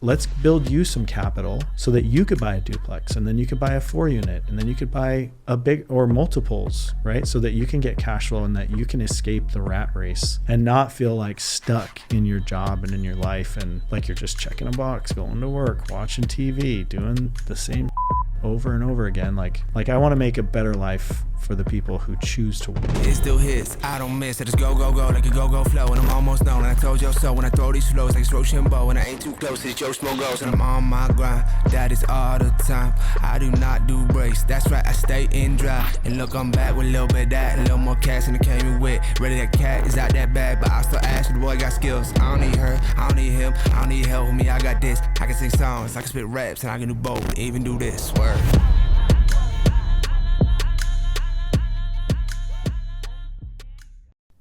Let's build you some capital so that you could buy a duplex, and then you could buy a 4-unit, and then you could buy a big or multiples, right? So that you can get cash flow and that you can escape the rat race and not feel like stuck in your job and in your life and like you're just checking a box, going to work, watching TV, doing the same over and over again. Like I want to make a better life for the people who choose to work. It still hits, I don't miss it. It's go, go, go, like a go, go flow. And I'm almost known, and I told you so. When I throw these flows like it's Rochambeau, and I ain't too close, it's Joe Smoke goes. And I'm on my grind, that is all the time. I do not do breaks, that's right, I stay in dry. And look, I'm back with a little bit of that, a little more cash than it came in with. Ready, that cat is out that bag, but I still ask you, the boy got skills. I don't need her, I don't need him, I don't need help with me, I got this. I can sing songs, I can spit raps, and I can do both, and even do this, word.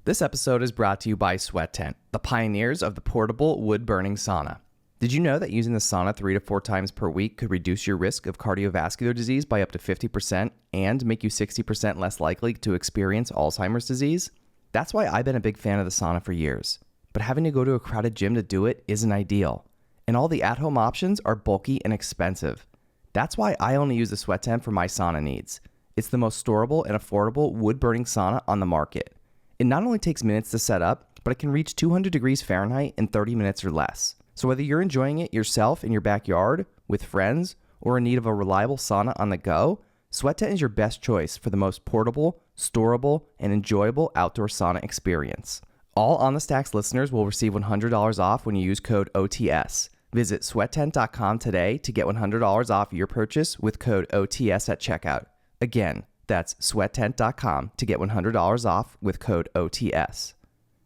This episode is brought to you by Sweat Tent, the pioneers of the portable wood-burning sauna. Did you know that using the sauna 3 to 4 times per week could reduce your risk of cardiovascular disease by up to 50% and make you 60% less likely to experience Alzheimer's disease? That's why I've been a big fan of the sauna for years. But having to go to a crowded gym to do it isn't ideal. And all the at-home options are bulky and expensive. That's why I only use the Sweat Tent for my sauna needs. It's the most storable and affordable wood-burning sauna on the market. It not only takes minutes to set up, but it can reach 200 degrees Fahrenheit in 30 minutes or less. So whether you're enjoying it yourself in your backyard, with friends, or in need of a reliable sauna on the go, Sweat Tent is your best choice for the most portable, storable, and enjoyable outdoor sauna experience. All On The Stacks listeners will receive $100 off when you use code OTS. Visit sweattent.com today to get $100 off your purchase with code OTS at checkout. Again, that's sweattent.com to get $100 off with code OTS.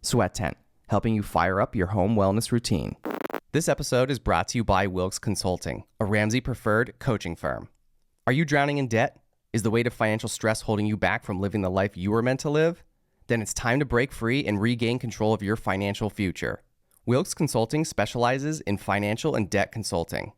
Sweat Tent, helping you fire up your home wellness routine. This episode is brought to you by Wilkes Consulting, a Ramsey preferred coaching firm. Are you drowning in debt? Is the weight of financial stress holding you back from living the life you were meant to live? Then it's time to break free and regain control of your financial future. Wilkes Consulting specializes in financial and debt consulting.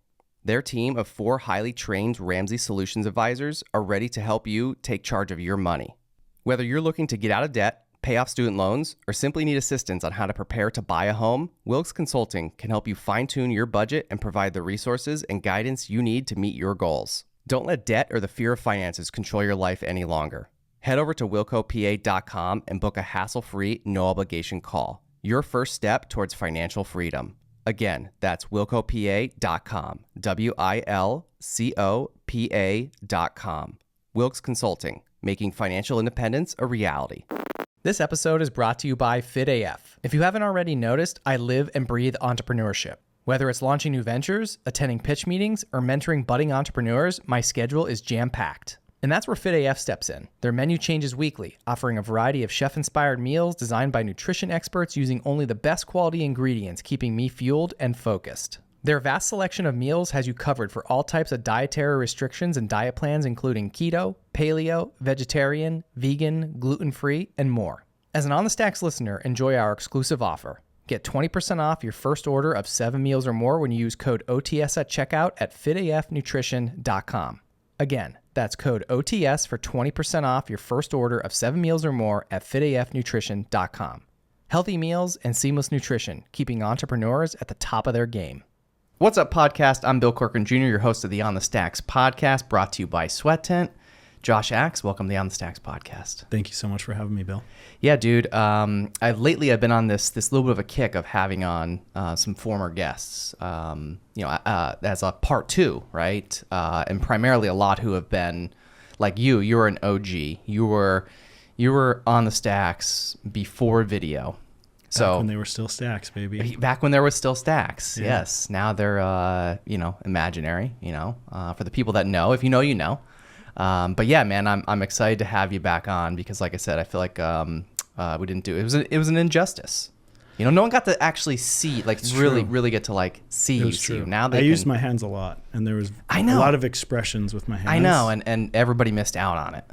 Their team of 4 highly trained Ramsey Solutions advisors are ready to help you take charge of your money. Whether you're looking to get out of debt, pay off student loans, or simply need assistance on how to prepare to buy a home, Wilkes Consulting can help you fine-tune your budget and provide the resources and guidance you need to meet your goals. Don't let debt or the fear of finances control your life any longer. Head over to wilcopa.com and book a hassle-free, no-obligation call. Your first step towards financial freedom. Again, that's wilcopa.com, wilcopa.com. Wilkes Consulting, making financial independence a reality. This episode is brought to you by FitAF. If you haven't already noticed, I live and breathe entrepreneurship. Whether it's launching new ventures, attending pitch meetings, or mentoring budding entrepreneurs, my schedule is jam-packed. And that's where FitAF steps in. Their menu changes weekly, offering a variety of chef-inspired meals designed by nutrition experts using only the best quality ingredients, keeping me fueled and focused. Their vast selection of meals has you covered for all types of dietary restrictions and diet plans, including keto, paleo, vegetarian, vegan, gluten-free, and more. As an On The Stacks listener, enjoy our exclusive offer. Get 20% off your first order of 7 meals or more when you use code OTS at checkout at fitafnutrition.com. Again, that's code OTS for 20% off your first order of 7 meals or more at fitafnutrition.com. Healthy meals and seamless nutrition, keeping entrepreneurs at the top of their game. What's up, podcast? I'm Bill Corcoran Jr., your host of the On The Stacks podcast, brought to you by Sweat Tent. Josh Axe, welcome to the On The Stacks podcast. Thank you so much for having me, Bill. Yeah, dude. I've been on this little bit of a kick of having on some former guests, as a part 2, right? And primarily a lot who have been like you. You were an OG. You were on the Stacks before video. Back when they were still Stacks, baby. Back when there was still Stacks, yeah. Yes. Now they're, imaginary, for the people that know. If you know, you know. But yeah, man, I'm excited to have you back on because, like I said, I feel like we didn't do it. It was an injustice. No one got to actually see, really get to see you. True. Now I used my hands a lot, and there was a lot of expressions with my hands. I know, and everybody missed out on it.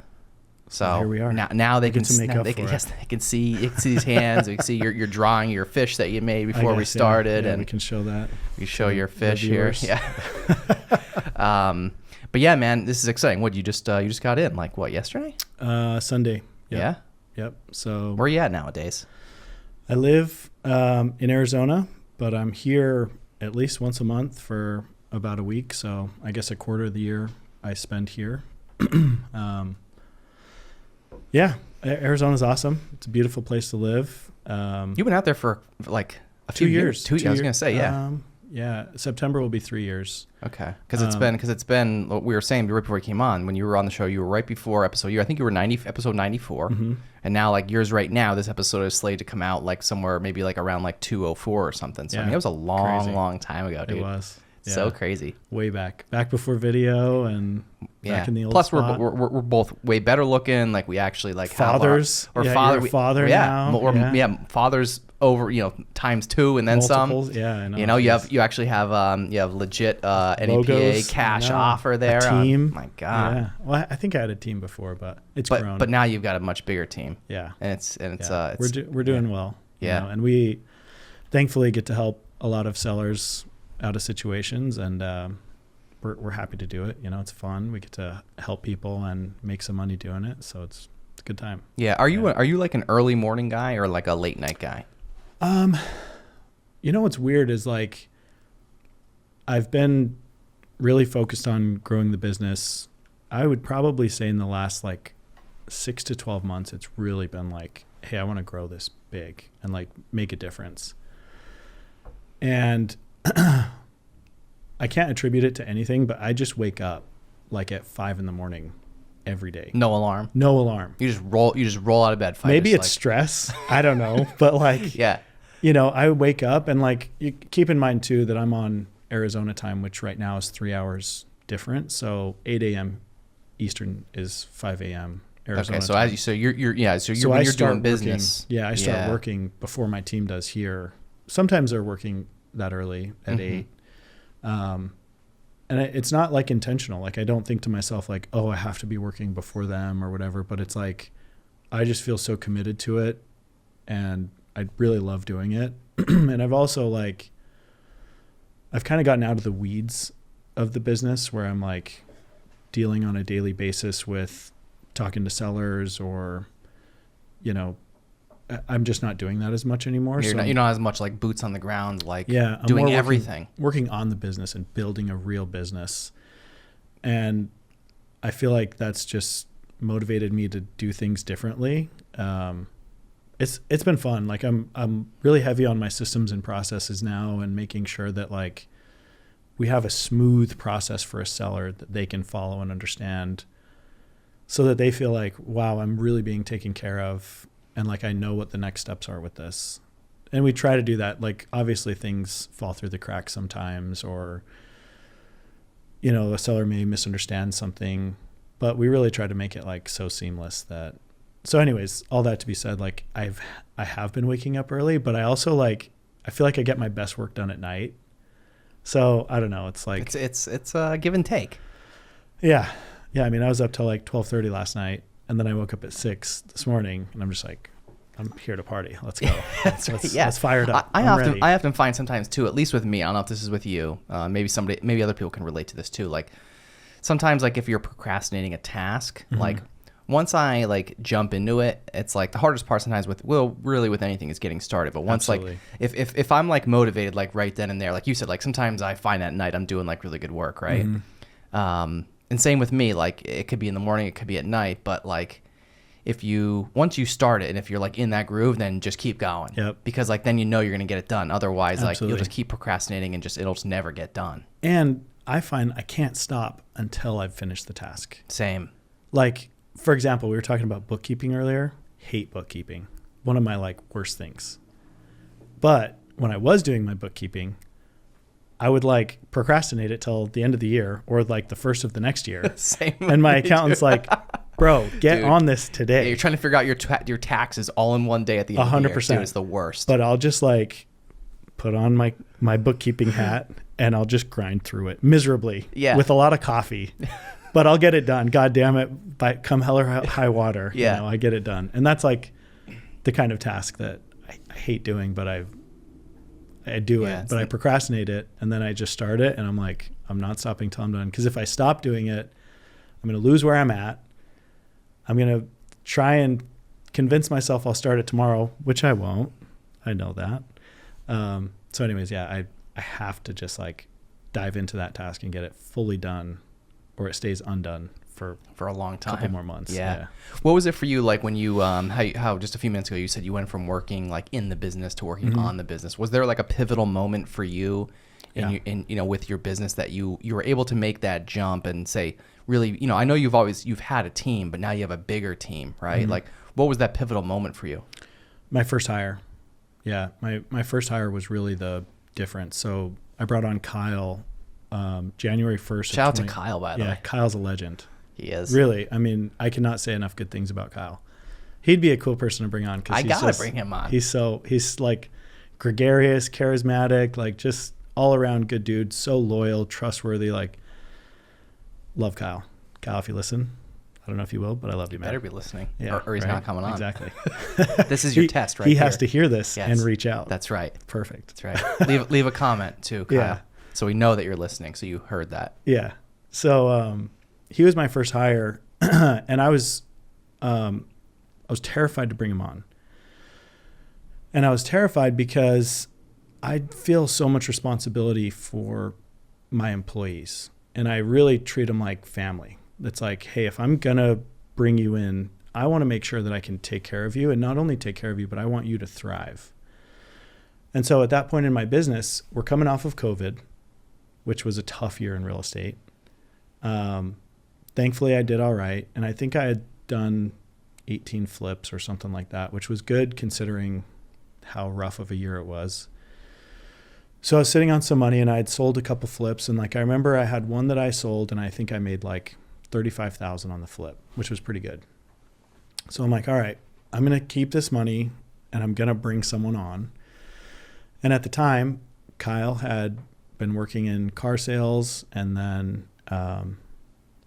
So well, here we are. Now they can make up for it. Yes, they can see. You can see these hands. We can see your drawing, your fish that you made before we started, and we can show that. We show your fish here. Yeah. But yeah, man, this is exciting. What you just got in yesterday? Sunday. Yep. Yeah. Yep. So where are you at nowadays? I live in Arizona, but I'm here at least once a month for about a week. So I guess a quarter of the year I spend here. Yeah, Arizona's awesome. It's a beautiful place to live. You've been out there for like a 2 few years. I was gonna say, yeah. Yeah, September will be 3 years. Okay, because it's been what we were saying right before you came on. When you were on the show, you were right before episode. I think you were episode 94, and now like yours right now. This episode is slated to come out like somewhere maybe like around like 204 or something. So I mean, it was a long time ago, dude. It was. Yeah. So crazy. Way back before video and back in the old Plus, spot. we're both way better looking. Like we actually like fathers. Have our You're a father now. Fathers over times 2 and then multiples. some. Yeah, I know. You actually have legit NEPA logos, cash offer there. A team. My God. Yeah. Well, I think I had a team before, but it's grown. But now you've got a much bigger team. Yeah. And it's we're doing well. Yeah. And we thankfully get to help a lot of sellers out of situations, and we're happy to do it. It's fun. We get to help people and make some money doing it, so it's a good time. Yeah. Are you like an early morning guy or like a late night guy? What's weird is like I've been really focused on growing the business. I would probably say in the last like 6 to 12 months, it's really been like, hey, I want to grow this big and like make a difference. And I can't attribute it to anything, but I just wake up like at 5 a.m. every day. No alarm. No alarm. You just roll out of bed. Maybe it's stress. I don't know. But like, yeah, I wake up and like, you keep in mind too that I'm on Arizona time, which right now is 3 hours different. So 8 a.m. Eastern is 5 a.m. Arizona. Okay, so time. when you're doing business. I start working before my team does here. Sometimes they're working that early at 8. And it's not like intentional. Like I don't think to myself like, oh, I have to be working before them or whatever. But it's like, I just feel so committed to it, and I really love doing it. And I've also I've kind of gotten out of the weeds of the business where I'm like dealing on a daily basis with talking to sellers or, I'm just not doing that as much anymore. You're not as much like boots on the ground, like I'm doing more everything. Working on the business and building a real business. And I feel like that's just motivated me to do things differently. It's been fun. Like I'm really heavy on my systems and processes now, and making sure that like we have a smooth process for a seller that they can follow and understand, so that they feel like, wow, I'm really being taken care of. And like, I know what the next steps are with this. And we try to do that. Like, obviously things fall through the cracks sometimes, or, a seller may misunderstand something, but we really try to make it like so seamless that, so anyways, all that to be said, like I have been waking up early, but I also I feel like I get my best work done at night. So I don't know. It's like, it's a give and take. Yeah. Yeah. I mean, I was up till like 12:30 last night. And then I woke up at 6 this morning, and I'm just like, I'm here to party. Let's go. Let's fire it up. I often find sometimes too, at least with me, I don't know if this is with you, maybe other people can relate to this too. Like sometimes like if you're procrastinating a task, like once I like jump into it, it's like the hardest part sometimes with anything is getting started. But once Absolutely. like if I'm like motivated like right then and there, like you said, like sometimes I find at night I'm doing like really good work, right? And same with me, like it could be in the morning, it could be at night, but like once you start it and if you're like in that groove, then just keep going. Yep. Because like then you're going to get it done. Otherwise, Absolutely. like you'll just keep procrastinating and it'll just never get done. And I find I can't stop until I've finished the task. Same. Like, for example, we were talking about bookkeeping earlier. Hate bookkeeping. One of my like worst things. But when I was doing my bookkeeping, I would like procrastinate it till the end of the year or like the first of the next year. Same. And my accountant's like, bro, get Dude, on this today. Yeah, you're trying to figure out your taxes all in one day at the end 100%. Of the year. Dude, it's the worst. But I'll just like put on my bookkeeping hat and I'll just grind through it miserably. Yeah. With a lot of coffee. But I'll get it done. God damn it. By come hell or high water. Yeah. I get it done. And that's like the kind of task that I hate doing, but I do it, but I procrastinate it, and then I just start it, and I'm like, I'm not stopping till I'm done. Because if I stop doing it, I'm going to lose where I'm at. I'm going to try and convince myself I'll start it tomorrow, which I won't. I know that. So anyways, yeah, I have to just like dive into that task and get it fully done, or it stays undone for a long time, a couple more months. Yeah. What was it for you, like when you how just a few minutes ago you said you went from working like in the business to working on the business? Was there like a pivotal moment for you in you know, with your business that you were able to make that jump and say, really, you know, I know you've had a team, but now you have a bigger team, right? Like, what was that pivotal moment for you? My first hire. Yeah. My first hire was really the difference. So I brought on Kyle January 1st. Shout out to Kyle, by the way. Yeah, Kyle's a legend. He is. Really. I mean, I cannot say enough good things about Kyle. He'd be a cool person to bring on. I gotta bring him on. He's like gregarious, charismatic, like just all around good dude. So loyal, trustworthy. Like, love Kyle. Kyle, if you listen, I don't know if you will, but I love you, man. Better be listening. Yeah, or he's not coming on. Exactly. This is your test, right? He has to hear this and reach out. That's right. Perfect. That's right. Leave a comment too, Kyle. Yeah. So we know that you're listening. So you heard that. Yeah. So he was my first hire, and I was terrified to bring him on. And I was terrified because I feel so much responsibility for my employees, and I really treat them like family. It's like, hey, if I'm gonna bring you in, I want to make sure that I can take care of you, and not only take care of you, but I want you to thrive. And so at that point in my business, we're coming off of COVID, which was a tough year in real estate. Thankfully, I did all right. And I think I had done 18 flips or something like that, which was good considering how rough of a year it was. So I was sitting on some money, and I had sold a couple flips. And like, I remember I had one that I sold, and I think I made like $35,000 on the flip, which was pretty good. So I'm like, all right, I'm going to keep this money, and I'm going to bring someone on. And at the time, Kyle had been working in car sales, and then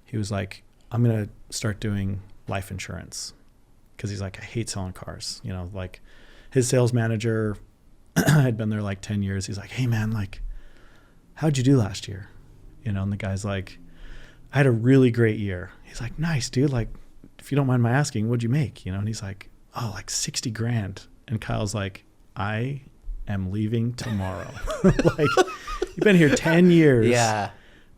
he was like, I'm going to start doing life insurance, because he's like, I hate selling cars. You know, like his sales manager had been there like 10 years. He's like, hey man, like, how'd you do last year? You know, and the guy's like, I had a really great year. He's like, nice, dude. Like, if you don't mind my asking, what'd you make? You know, and he's like, oh, like 60 grand. And Kyle's like, I am leaving tomorrow. Like, you've been here 10 years. Yeah.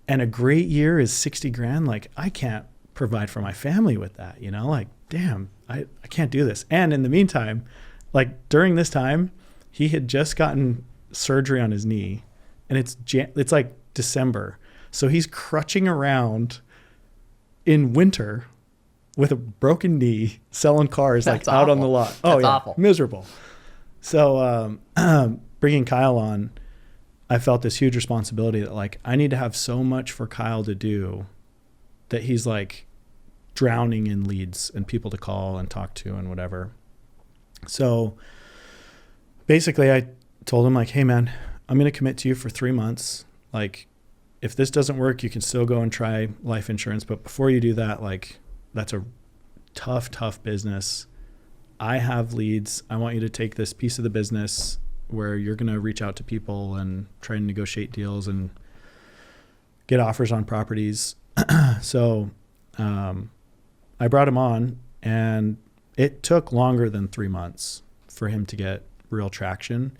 And a great year is 60 grand. Like, I can't provide for my family with that, you know, like, damn, I can't do this. And in the meantime, like during this time, he had just gotten surgery on his knee, and it's like December. So he's crutching around in winter with a broken knee, selling cars. That's like awful. Out on the lot. Oh, that's awful. Miserable. So bringing Kyle on, I felt this huge responsibility that like I need to have so much for Kyle to do that he's like drowning in leads and people to call and talk to and whatever. So basically I told him like, hey man, I'm going to commit to you for 3 months. Like, if this doesn't work, you can still go and try life insurance. But before you do that, like, that's a tough business. I have leads. I want you to take this piece of the business where you're going to reach out to people and try and negotiate deals and get offers on properties. So I brought him on, and it took longer than 3 months for him to get real traction.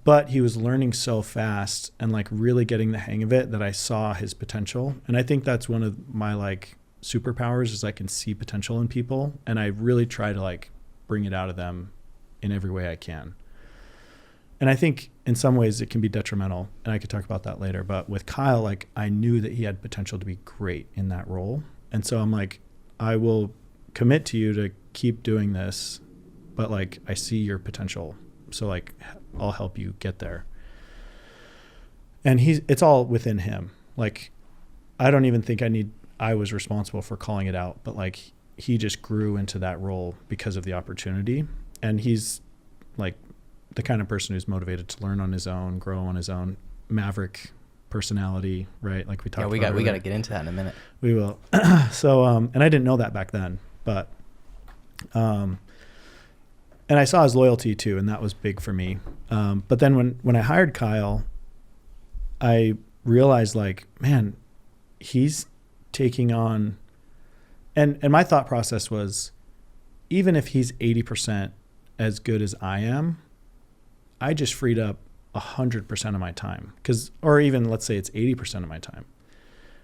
But he was learning so fast and like really getting the hang of it that I saw his potential. And I think that's one of my like superpowers is I can see potential in people, and I really try to like bring it out of them in every way I can. And I think in some ways it can be detrimental, and I could talk about that later. But with Kyle, like I knew that he had potential to be great in that role. And so I'm like, I will commit to you to keep doing this, but like I see your potential. So like I'll help you get there. And it's all within him. Like, I don't even think I was responsible for calling it out, but like he just grew into that role because of the opportunity. And he's like the kind of person who's motivated to learn on his own, grow on his own, maverick personality, right? Like we talked about. Yeah, we got to get into that in a minute. We will. So, and I didn't know that back then, but, and I saw his loyalty too, and that was big for me. But then when I hired Kyle, I realized like, man, he's taking on, and my thought process was, even if he's 80% as good as I am, I just freed up 100% of my time, or even let's say it's 80% of my time,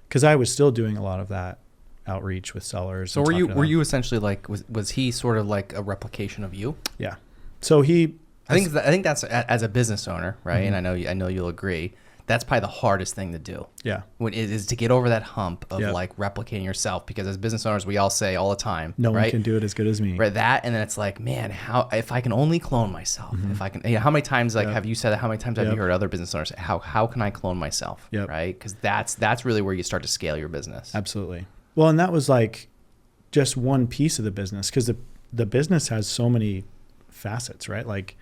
because I was still doing a lot of that outreach with sellers. So were you essentially like, was he sort of like a replication of you? Yeah. So I think that's, as a business owner, right? And I know you'll agree, that's probably the hardest thing to do. Yeah. Is to get over that hump of Yep. like replicating yourself, because as business owners, we all say all the time, no right? one can do it as good as me. Right. That, and then it's like, man, if I can only clone myself, if I can, how many times like have you said that? How many times have you heard other business owners say, how can I clone myself? Yep. Right. Because that's really where you start to scale your business. Absolutely. Well, and that was like just one piece of the business, because the business has so many facets, right? Like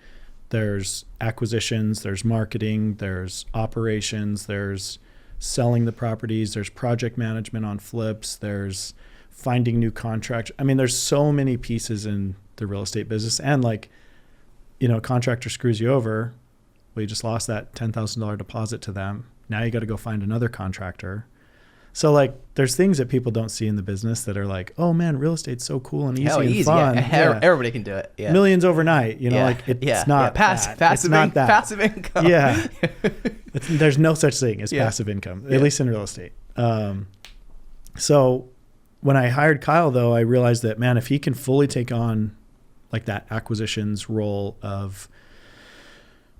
there's acquisitions, there's marketing, there's operations, there's selling the properties, there's project management on flips, there's finding new contracts. I mean, there's so many pieces in the real estate business. And like, a contractor screws you over. Well, you just lost that $10,000 deposit to them. Now you got to go find another contractor. So like there's things that people don't see in the business that are like, oh man, real estate's so cool and easy and fun. Yeah. Everybody can do it. Yeah. Millions overnight, like it's not passive income. Yeah. There's no such thing as passive income, at least in real estate. So when I hired Kyle though, I realized that, man, if he can fully take on like that acquisitions role of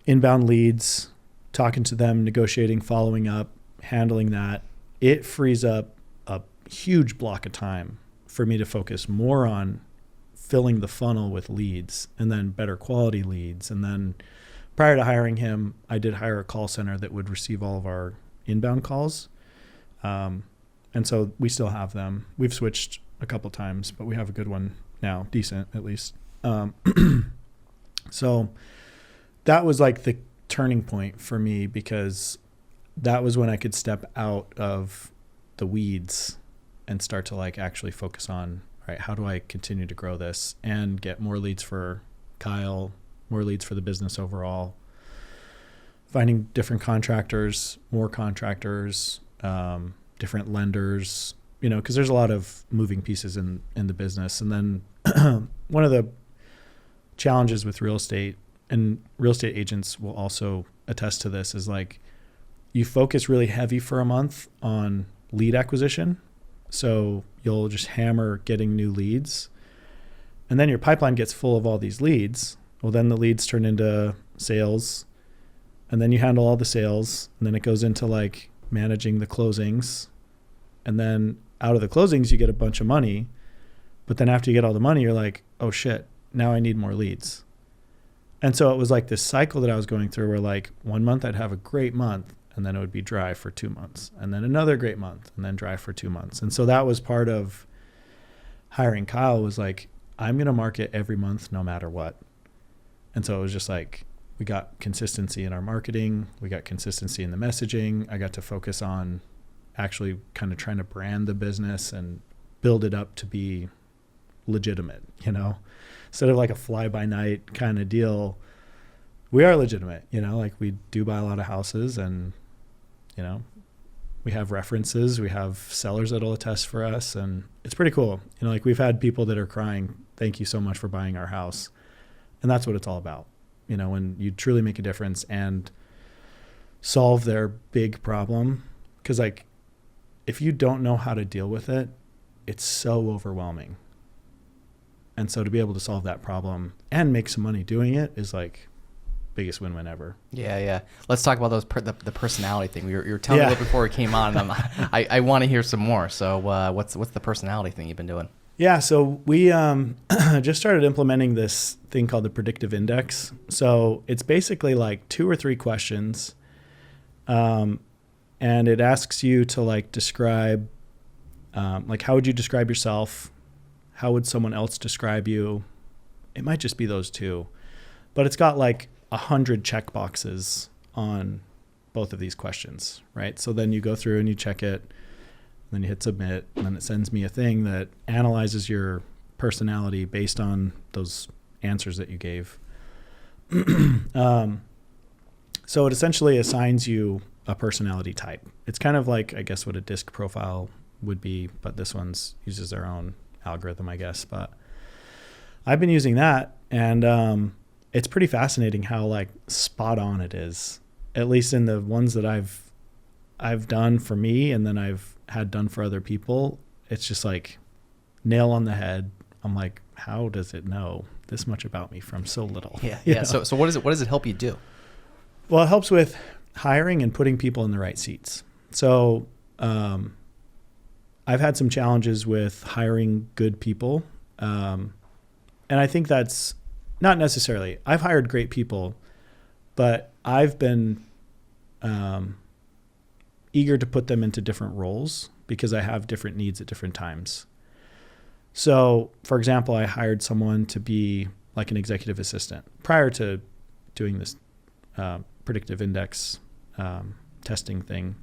inbound leads, talking to them, negotiating, following up, handling that, it frees up a huge block of time for me to focus more on filling the funnel with leads, and then better quality leads. And then prior to hiring him, I did hire a call center that would receive all of our inbound calls. And so we still have them. We've switched a couple times, but we have a good one now, decent at least. So that was like the turning point for me, because that was when I could step out of the weeds and start to like actually focus on, all right, how do I continue to grow this and get more leads for Kyle, more leads for the business overall, finding different contractors, more contractors, different lenders, because there's a lot of moving pieces in the business. And then one of the challenges with real estate, and real estate agents will also attest to this, is like, you focus really heavy for a month on lead acquisition. So you'll just hammer getting new leads. And then your pipeline gets full of all these leads. Well, then the leads turn into sales. And then you handle all the sales. And then it goes into like managing the closings. And then out of the closings, you get a bunch of money. But then after you get all the money, you're like, oh shit, now I need more leads. And so it was like this cycle that I was going through where like 1 month I'd have a great month, and then it would be dry for 2 months, and then another great month, and then dry for 2 months. And so that was part of hiring Kyle, was like, I'm going to market every month no matter what. And so it was just like, we got consistency in our marketing. We got consistency in the messaging. I got to focus on actually kind of trying to brand the business and build it up to be legitimate, instead of like a fly by night kind of deal. We are legitimate, like we do buy a lot of houses, and we have references, we have sellers that'll attest for us, and it's pretty cool. Like we've had people that are crying, thank you so much for buying our house. And that's what it's all about. When you truly make a difference and solve their big problem, because like if you don't know how to deal with it, it's so overwhelming. And so to be able to solve that problem and make some money doing it is like biggest win-win ever. Yeah. Let's talk about the personality thing. You were telling me a little before we came on, and I want to hear some more. So what's the personality thing you've been doing? Yeah, so we just started implementing this thing called the predictive index. So it's basically like 2 or 3 questions, and it asks you to like describe, like how would you describe yourself? How would someone else describe you? It might just be those 2, but it's got like 100 check boxes on both of these questions, right? So then you go through and you check it, and then you hit submit, and then it sends me a thing that analyzes your personality based on those answers that you gave. So it essentially assigns you a personality type. It's kind of like, I guess, what a disc profile would be, but this one's uses their own algorithm, I guess. But I've been using that, and it's pretty fascinating how like spot on it is, at least in the ones that I've done for me and then I've had done for other people. It's just like nail on the head. I'm like, how does it know this much about me from so little? Yeah. You Yeah. know? So what does it help you do? Well, it helps with hiring and putting people in the right seats. So I've had some challenges with hiring good people. And I think that's not necessarily, I've hired great people, but I've been eager to put them into different roles because I have different needs at different times. So, for example, I hired someone to be like an executive assistant prior to doing this predictive index testing thing.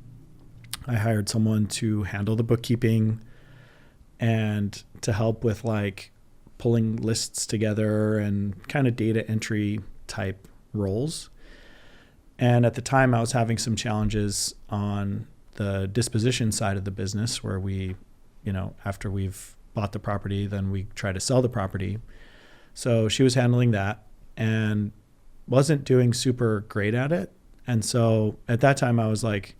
I hired someone to handle the bookkeeping and to help with like pulling lists together and kind of data entry type roles. And at the time I was having some challenges on the disposition side of the business where we, you know, after we've bought the property, then we try to sell the property. So she was handling that and wasn't doing super great at it. And so at that time I was like,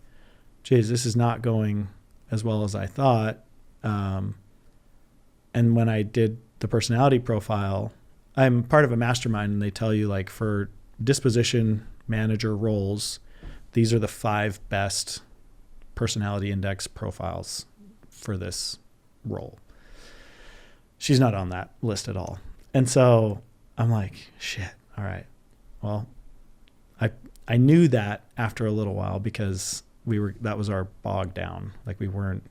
geez, this is not going as well as I thought. And when I did the personality profile, I'm part of a mastermind and they tell you like for disposition manager roles, these are the 5 best personality index profiles for this role. She's not on that list at all. And so I'm like, shit, all right. Well, I knew that after a little while because that was our bog down. Like we weren't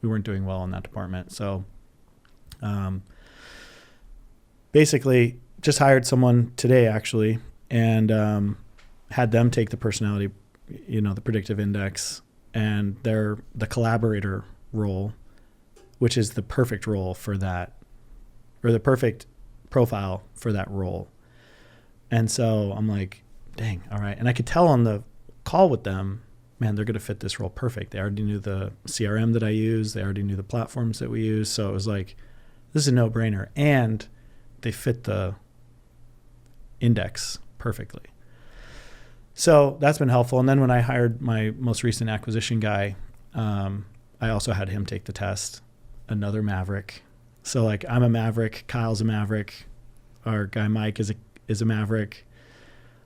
doing well in that department. So basically just hired someone today actually and had them take the personality, you know, the predictive index, and they're the collaborator role, which is the perfect role for that, or the perfect profile for that role. And so I'm like, dang, all right. And I could tell on the call with them, man, they're going to fit this role perfect. They already knew the CRM that I use. They already knew the platforms that we use. So it was like, this is a no-brainer. And they fit the index perfectly. So that's been helpful. And then when I hired my most recent acquisition guy, I also had him take the test, another maverick. So like I'm a maverick, Kyle's a maverick, our guy Mike is a maverick.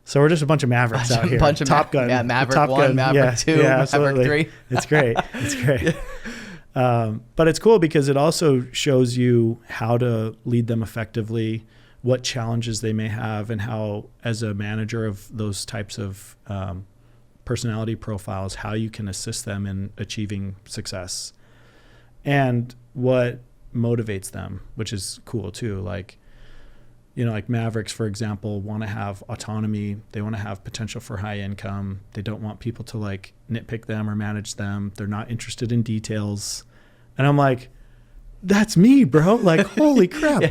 So we're just a bunch of mavericks out here. Bunch of Top Gun. Yeah, Maverick Top 1, Gun. Maverick 2, Maverick 3. It's great. It's great. But it's cool because it also shows you how to lead them effectively, what challenges they may have, and how, as a manager of those types of personality profiles, how you can assist them in achieving success and what motivates them, which is cool too. Like, you know, like Mavericks, for example, want to have autonomy. They want to have potential for high income. They don't want people to like nitpick them or manage them. They're not interested in details. And I'm like, that's me, bro. Like, holy crap.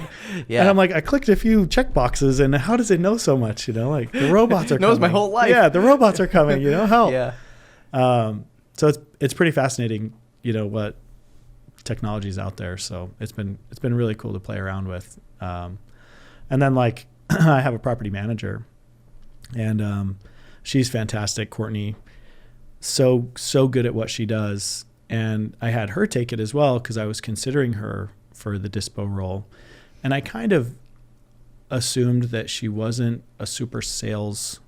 Yeah. And I'm like, I clicked a few check boxes and how does it know so much? You know, like the robots are knows coming. my whole life. Yeah, the robots are coming, you know, help. Yeah. So it's pretty fascinating, you know, what technology's out there. So it's been really cool to play around with. And then like I have a property manager and she's fantastic, Courtney. So good at what she does. And I had her take it as well because I was considering her for the dispo role. And I kind of assumed that she wasn't a super sales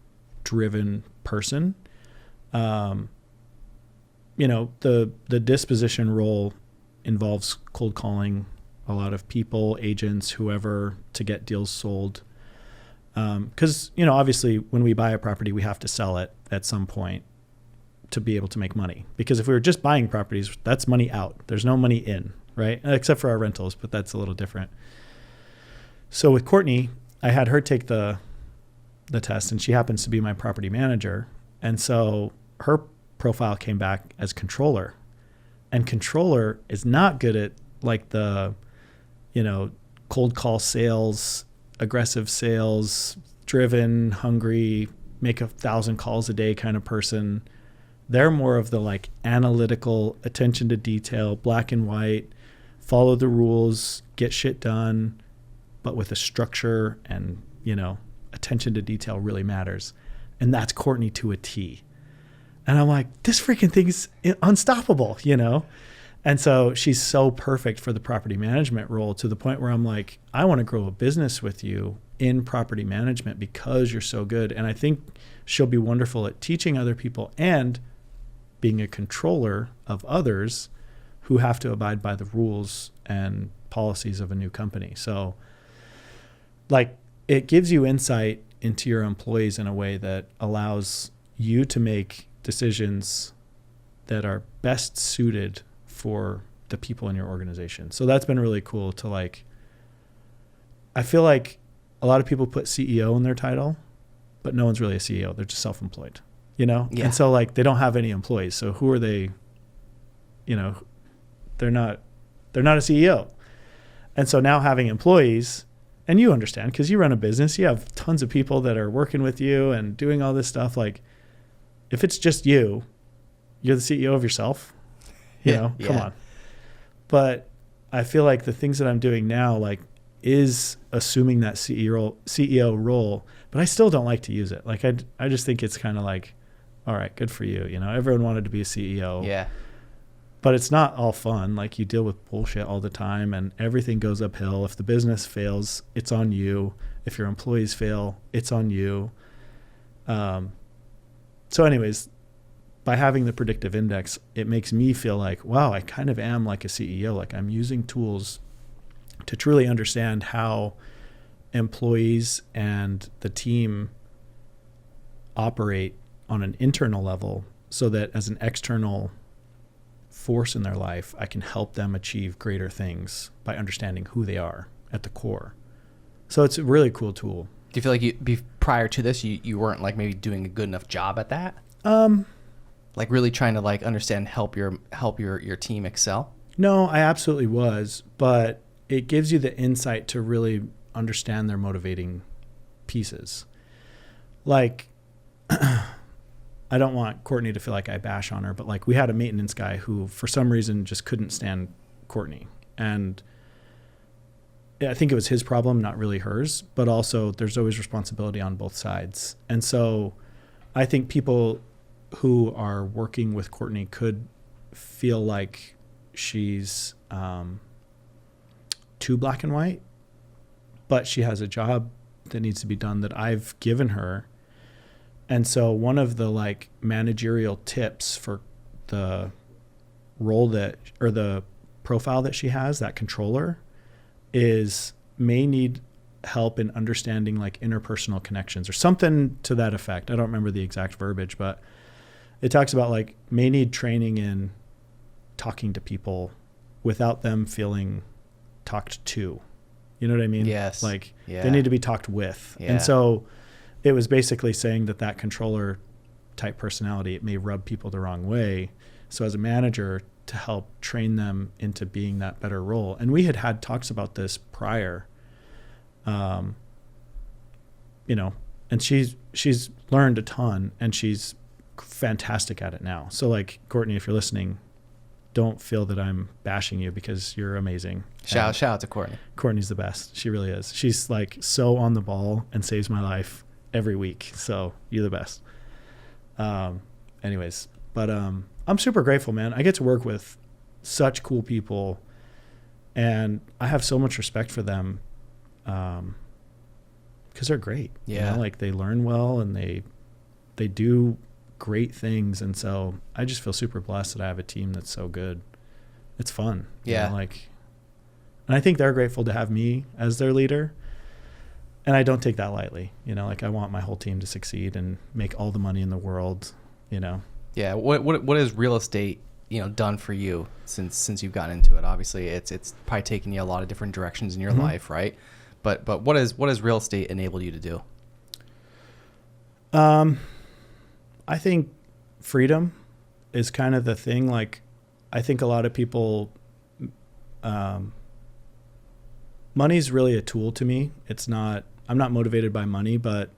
driven person. You know, the disposition role involves cold calling a lot of people, agents, whoever, to get deals sold. Because, you know, obviously when we buy a property, we have to sell it at some point to be able to make money. Because if we were just buying properties, that's money out. There's no money in, right? Except for our rentals, but that's a little different. So with Courtney, I had her take the test, and she happens to be my property manager. And so her profile came back as controller. And controller is not good at like the, you know, cold call sales, aggressive sales, driven, hungry, make 1,000 calls a day kind of person. They're more of the like analytical, attention to detail, black and white, follow the rules, get shit done, but with a structure and, you know, attention to detail really matters. And that's Courtney to a T. And I'm like, this freaking thing's unstoppable, you know? And so she's so perfect for the property management role, to the point where I'm like, I want to grow a business with you in property management because you're so good. And I think she'll be wonderful at teaching other people and being a controller of others who have to abide by the rules and policies of a new company. So like, it gives you insight into your employees in a way that allows you to make decisions that are best suited for the people in your organization. So that's been really cool to like, I feel like a lot of people put CEO in their title, but no one's really a CEO. They're just self-employed, you know? Yeah. And so like, they don't have any employees. So who are they? You know, they're not a CEO. And so now having employees, and you understand, because you run a business, you have tons of people that are working with you and doing all this stuff. Like, if it's just you, you're the CEO of yourself, you know, come on. But I feel like the things that I'm doing now, like, is assuming that CEO role, but I still don't like to use it. Like, I just think it's kind of like, all right, good for you. You know, everyone wanted to be a CEO. Yeah. But it's not all fun. Like, you deal with bullshit all the time and everything goes uphill. If the business fails, it's on you. If your employees fail, it's on you. So anyways, by having the predictive index, it makes me feel like, wow, I kind of am like a CEO. Like, I'm using tools to truly understand how employees and the team operate on an internal level, so that as an external force in their life, I can help them achieve greater things by understanding who they are at the core. So it's a really cool tool. Do you feel like prior to this, you weren't like maybe doing a good enough job at that? Like really trying to like understand, help your team excel? No, I absolutely was, but it gives you the insight to really understand their motivating pieces. Like, I don't want Courtney to feel like I bash on her, but like, we had a maintenance guy who for some reason just couldn't stand Courtney. And I think it was his problem, not really hers, but also there's always responsibility on both sides. And so I think people who are working with Courtney could feel like she's too black and white, but she has a job that needs to be done that I've given her. And so one of the like managerial tips for the role or the profile that she has, that controller, is may need help in understanding like interpersonal connections or something to that effect. I don't remember the exact verbiage, but it talks about like may need training in talking to people without them feeling talked to. You know what I mean? Yes. Like yeah. They need to be talked with. Yeah. And so it was basically saying that controller type personality, it may rub people the wrong way. So as a manager, to help train them into being that better role. And we had talks about this prior, you know, and she's learned a ton and she's fantastic at it now. So like, Courtney, if you're listening, don't feel that I'm bashing you, because you're amazing. Shout out to Courtney. Courtney's the best. She really is. She's like so on the ball and saves my life every week. So you're the best. Anyways, but I'm super grateful, man. I get to work with such cool people and I have so much respect for them because they're great. Yeah. You know, like they learn well and they do great things. And so I just feel super blessed that I have a team that's so good. It's fun. Yeah. You know, like, and I think they're grateful to have me as their leader. And I don't take that lightly. You know, like I want my whole team to succeed and make all the money in the world, you know? Yeah. What has real estate, you know, done for you since you've gotten into it? Obviously it's probably taken you a lot of different directions in your Mm-hmm. life, right? But what has real estate enabled you to do? I think freedom is kind of the thing. Like, I think a lot of people, money's really a tool to me. I'm not motivated by money, but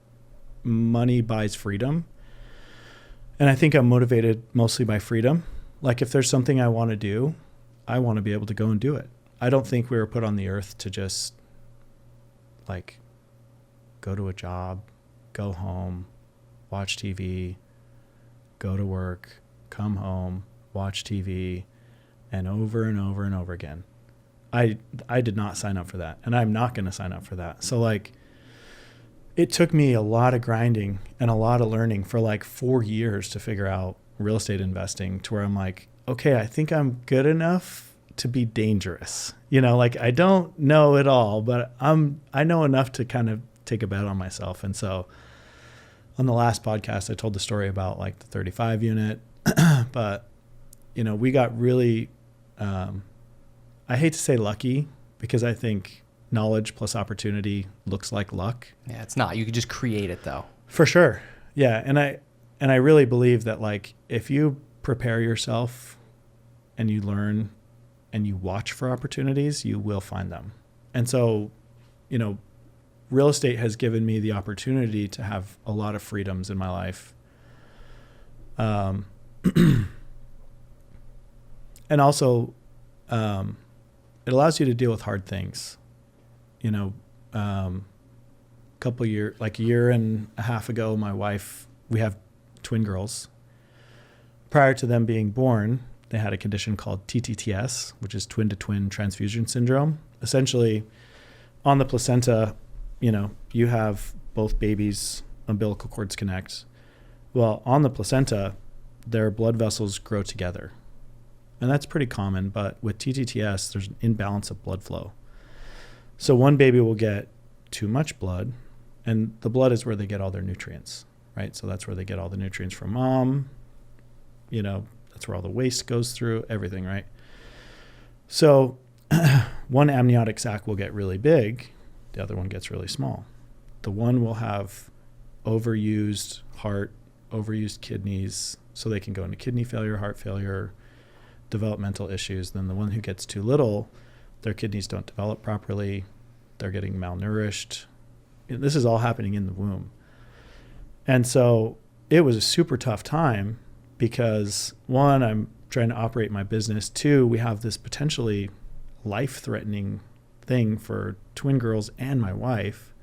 money buys freedom. And I think I'm motivated mostly by freedom. Like if there's something I want to do, I want to be able to go and do it. I don't think we were put on the earth to just like go to a job, go home, watch TV, go to work, come home, watch TV, and over and over and over again. I did not sign up for that, and I'm not going to sign up for that. So like, it took me a lot of grinding and a lot of learning for like 4 years to figure out real estate investing, to where I'm like, okay, I think I'm good enough to be dangerous. You know, like I don't know it all, but I know enough to kind of take a bet on myself. And so on the last podcast, I told the story about like the 35 unit, but you know, we got really, I hate to say lucky, because I think knowledge plus opportunity looks like luck. Yeah, it's not. You could just create it though. For sure. Yeah. And I really believe that like, if you prepare yourself and you learn and you watch for opportunities, you will find them. And so, you know, real estate has given me the opportunity to have a lot of freedoms in my life. And also, it allows you to deal with hard things. You know, a year and a half ago, my wife, we have twin girls. Prior to them being born, they had a condition called TTTS, which is twin-to-twin transfusion syndrome. Essentially, on the placenta, you know, you have both babies' umbilical cords connect. Well, on the placenta, their blood vessels grow together. And that's pretty common, but with TTTS, there's an imbalance of blood flow. So one baby will get too much blood, and the blood is where they get all their nutrients, right? So that's where they get all the nutrients from mom. You know, that's where all the waste goes through, everything, right? So one amniotic sac will get really big, the other one gets really small. The one will have overused heart, overused kidneys, so they can go into kidney failure, heart failure, developmental issues. Then the one who gets too little, their kidneys don't develop properly, they're getting malnourished. This is all happening in the womb. And so it was a super tough time, because one, I'm trying to operate my business. Two, we have this potentially life-threatening thing for twin girls and my wife.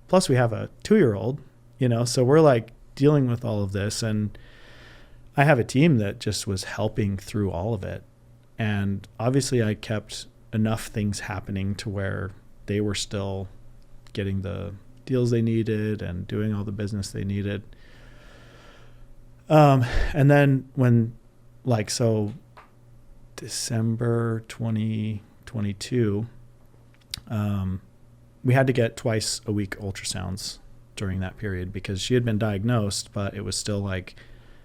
Plus we have a 2-year-old, you know, so we're like dealing with all of this. And I have a team that just was helping through all of it. And obviously I kept enough things happening to where they were still getting the deals they needed and doing all the business they needed. And then when, like, so December 2022, we had to get twice a week ultrasounds during that period, because she had been diagnosed, but it was still like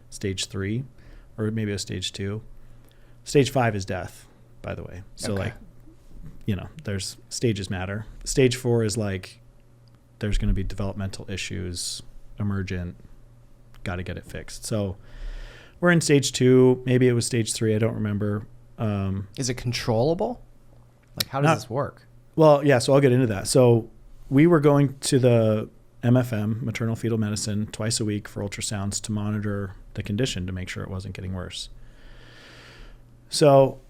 stage 3, or maybe a stage 2. Stage 5 is death, by the way. So okay. Like, you know, there's stages matter. Stage 4 is like, there's going to be developmental issues, emergent, got to get it fixed. So we're in stage 2, maybe it was stage 3. I don't remember. Is it controllable? Like, how does this work? Well, yeah, so I'll get into that. So we were going to the MFM, maternal fetal medicine, twice a week for ultrasounds to monitor the condition to make sure it wasn't getting worse. So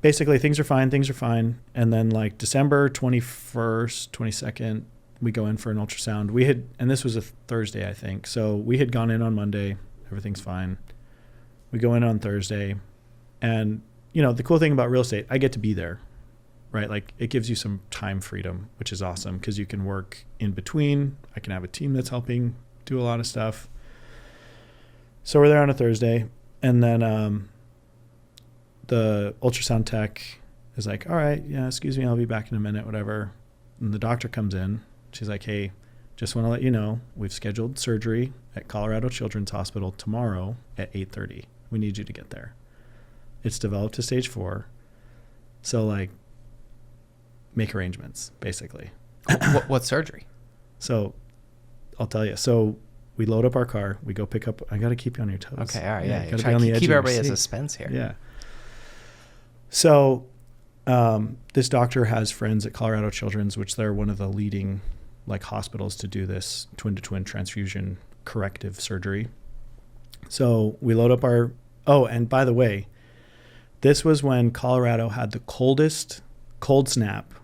basically things are fine. And then like December 21st, 22nd, we go in for an ultrasound. We had, and this was a Thursday, I think. So we had gone in on Monday. Everything's fine. We go in on Thursday. And, you know, the cool thing about real estate, I get to be there, right? Like, it gives you some time freedom, which is awesome, because you can work in between. I can have a team that's helping do a lot of stuff. So we're there on a Thursday. And then the ultrasound tech is like, all right, yeah, excuse me, I'll be back in a minute, whatever. And the doctor comes in. She's like, hey, just want to let you know, we've scheduled surgery at Colorado Children's Hospital tomorrow at 8:30. We need you to get there. It's developed to stage 4. So, like, make arrangements, basically. What surgery? So I'll tell you. So we load up our car. We go pick up. I got to keep you on your toes. Okay, all right, yeah. Gotta be on the edge keep of everybody your in seat. suspense here. Yeah. So this doctor has friends at Colorado Children's, which they're one of the leading like hospitals to do this twin-to-twin transfusion corrective surgery. So we load up our, oh, and by the way, this was when Colorado had the coldest cold snap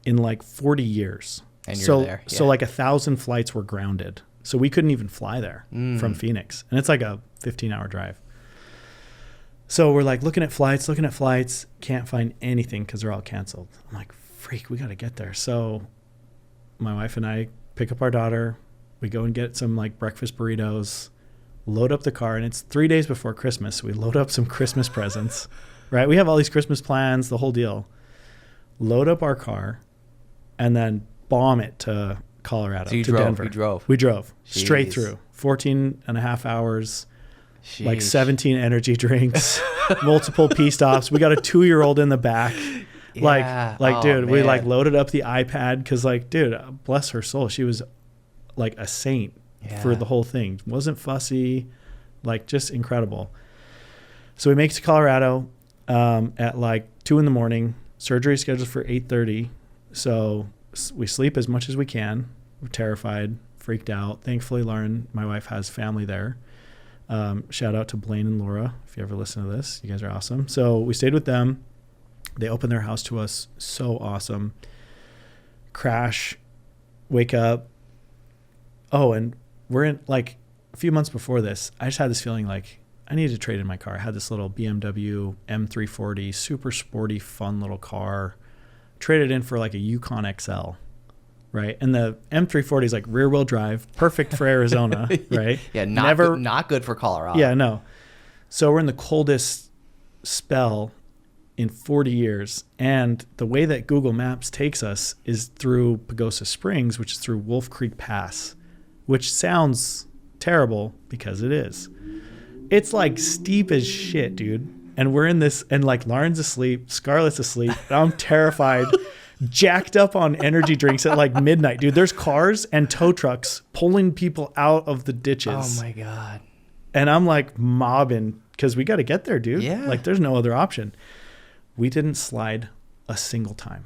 in like 40 years. And you're so, there. So like 1,000 flights were grounded. So we couldn't even fly there from Phoenix. And it's like a 15-hour drive. So we're like looking at flights, can't find anything because they're all canceled. I'm like, freak, we got to get there. So my wife and I pick up our daughter. We go and get some like breakfast burritos, load up the car. And it's 3 days before Christmas. So we load up some Christmas presents, right? We have all these Christmas plans, the whole deal. Load up our car and then bomb it to Colorado, to Denver. We drove Jeez. Straight through 14 and a half hours. Sheesh. Like 17 energy drinks, multiple P stops. We got a 2-year-old in the back. Yeah. Like, Oh, dude, we like man. loaded up the iPad because like, dude, bless her soul. She was like a saint for the whole thing. Wasn't fussy, like just incredible. So we make it to Colorado at like 2 a.m. Surgery scheduled for 8:30. So we sleep as much as we can. We're terrified, freaked out. Thankfully, Lauren, my wife, has family there. Shout out to Blaine and Laura. If you ever listen to this, you guys are awesome. So we stayed with them. They opened their house to us. So awesome. Crash, wake up. Oh, and we're in like a few months before this, I just had this feeling like I needed to trade in my car. I had this little BMW M340, super sporty, fun little car. Traded in for like a Yukon XL. Right. And the M340 is like rear wheel drive, perfect for Arizona. Right. Yeah. Not good for Colorado. Yeah, no. So we're in the coldest spell in 40 years. And the way that Google Maps takes us is through Pagosa Springs, which is through Wolf Creek Pass, which sounds terrible because it is. It's like steep as shit, dude. And we're in this, and like Lauren's asleep, Scarlett's asleep. I'm terrified. Jacked up on energy drinks at like midnight, dude. There's cars and tow trucks pulling people out of the ditches. Oh my God. And I'm like mobbing because we got to get there, dude. Yeah. Like there's no other option. We didn't slide a single time.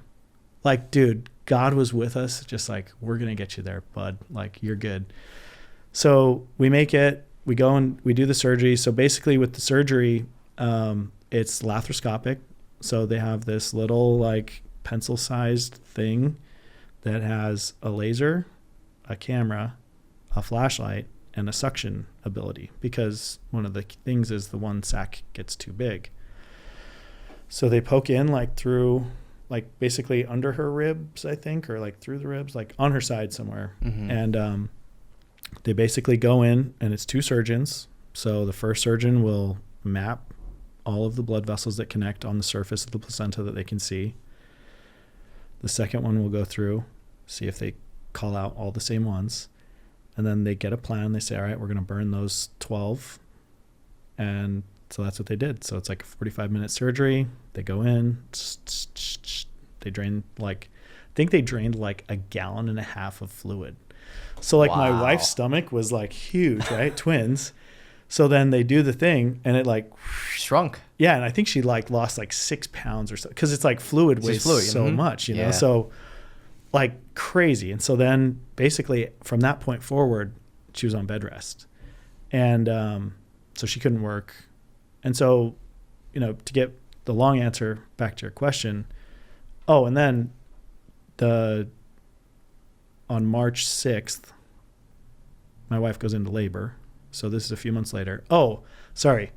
Like, dude, God was with us. Just like, we're going to get you there, bud. Like, you're good. So we make it, we go and we do the surgery. So basically with the surgery, it's laparoscopic. So they have this little like pencil-sized thing that has a laser, a camera, a flashlight, and a suction ability, because one of the things is the one sac gets too big. So they poke in like through, like basically under her ribs, I think, or like through the ribs, like on her side somewhere. Mm-hmm. And they basically go in, and it's 2 surgeons. So the first surgeon will map all of the blood vessels that connect on the surface of the placenta that they can see. The second one will go through, see if they call out all the same ones. And then they get a plan. They say, all right, we're going to burn those 12. And so that's what they did. So it's like a 45-minute surgery. They go in. They drain like, I think they drained like 1.5 gallons of fluid. So like my wife's stomach was like huge, right? Twins. So then they do the thing and it like shrunk. Yeah. And I think she like lost like 6 pounds or so. Cause it's like fluid weighs so much, you know? So like crazy. And so then basically from that point forward, she was on bed rest. And so she couldn't work. And so, you know, to get the long answer back to your question. Oh, and then on March 6th, my wife goes into labor. So this is a few months later. Oh, sorry.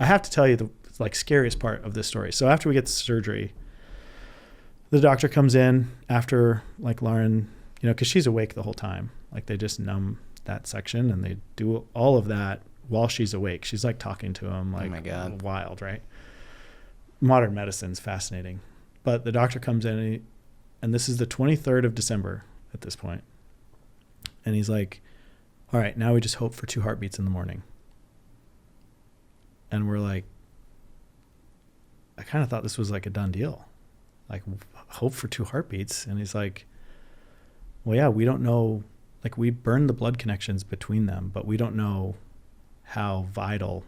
I have to tell you the like scariest part of this story. So after we get the surgery, the doctor comes in after like Lauren, you know, cause she's awake the whole time. Like they just numb that section and they do all of that while she's awake. She's like talking to him like, oh my God, wild, right? Modern medicine's fascinating. But the doctor comes in and this is the 23rd of December at this point. And he's like, all right, now we just hope for 2 heartbeats in the morning. And we're like, I kind of thought this was like a done deal. Like, hope for 2 heartbeats. And he's like, well, yeah, we don't know. Like, we burned the blood connections between them, but we don't know how vital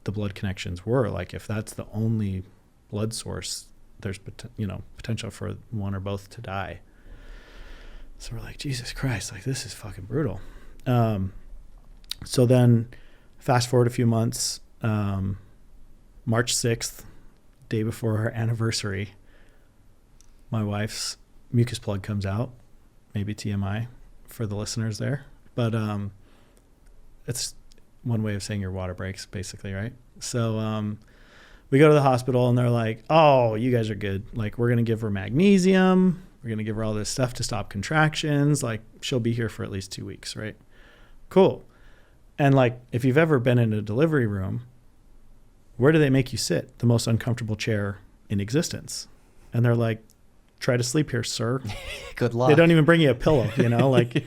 the blood connections were. Like, if that's the only blood source, there's, you know, potential for one or both to die. So we're like, Jesus Christ, like, this is fucking brutal. So then fast forward a few months, March 6th, day before our anniversary, my wife's mucus plug comes out maybe TMI for the listeners there, but it's one way of saying your water breaks, basically, right? So we go to the hospital and they're like, oh, you guys are good. Like, we're going to give her magnesium. We're going to give her all this stuff to stop contractions. Like, she'll be here for at least 2 weeks, right? Cool. And like, if you've ever been in a delivery room, where do they make you sit? The most uncomfortable chair in existence. And they're like, try to sleep here, sir. Good luck. They don't even bring you a pillow, you know, like,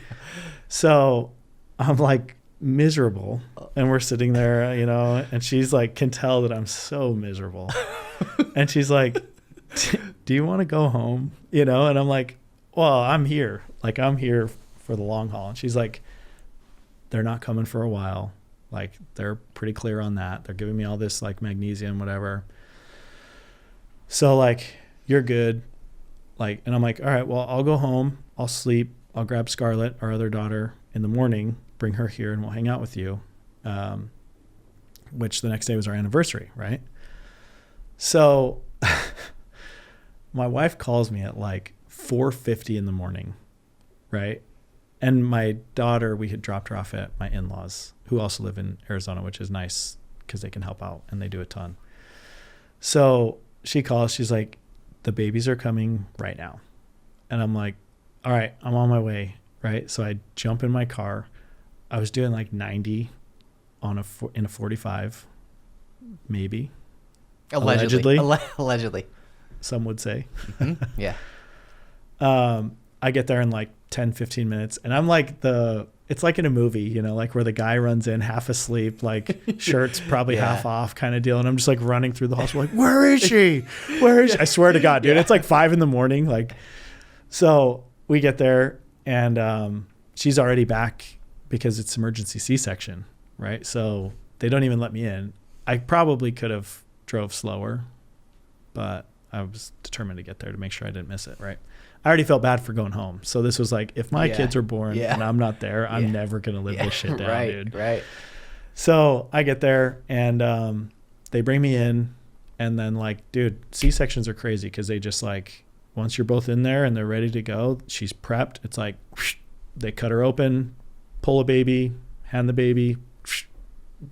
so I'm like miserable, and we're sitting there, you know, and she's like, can tell that I'm so miserable. And she's like, do you want to go home? You know? And I'm like, well, I'm here. Like, I'm here for the long haul. And she's like, they're not coming for a while. Like, they're pretty clear on that. They're giving me all this like magnesium, whatever. So like, you're good. Like, and I'm like, all right, well, I'll go home. I'll sleep. I'll grab Scarlett, our other daughter, in the morning, bring her here, and we'll hang out with you. Which the next day was our anniversary, right? So my wife calls me at like 4:50 in the morning, right? And my daughter, we had dropped her off at my in-laws, who also live in Arizona, which is nice because they can help out and they do a ton. So she calls, she's like, the babies are coming right now. And I'm like, all right, I'm on my way, right? So I jump in my car. I was doing like 90 in a 45, maybe. Allegedly. Some would say. Mm-hmm. Yeah. I get there in like 10, 15 minutes, and I'm like it's like in a movie, you know, like where the guy runs in half asleep, like shirt's probably half off kind of deal. And I'm just like running through the hospital, like, where is she? Where is she? I swear to God, dude, it's like 5 a.m. Like, so we get there, and she's already back because it's emergency C-section, right? So they don't even let me in. I probably could have drove slower, but I was determined to get there to make sure I didn't miss it, right? I already felt bad for going home. So this was like, if my kids are born and I'm not there, I'm never going to live this shit down, dude. Right. So I get there, and they bring me in, and then like, dude, C-sections are crazy because they just like, once you're both in there and they're ready to go, she's prepped. It's like, whoosh, they cut her open, pull a baby, hand the baby, whoosh,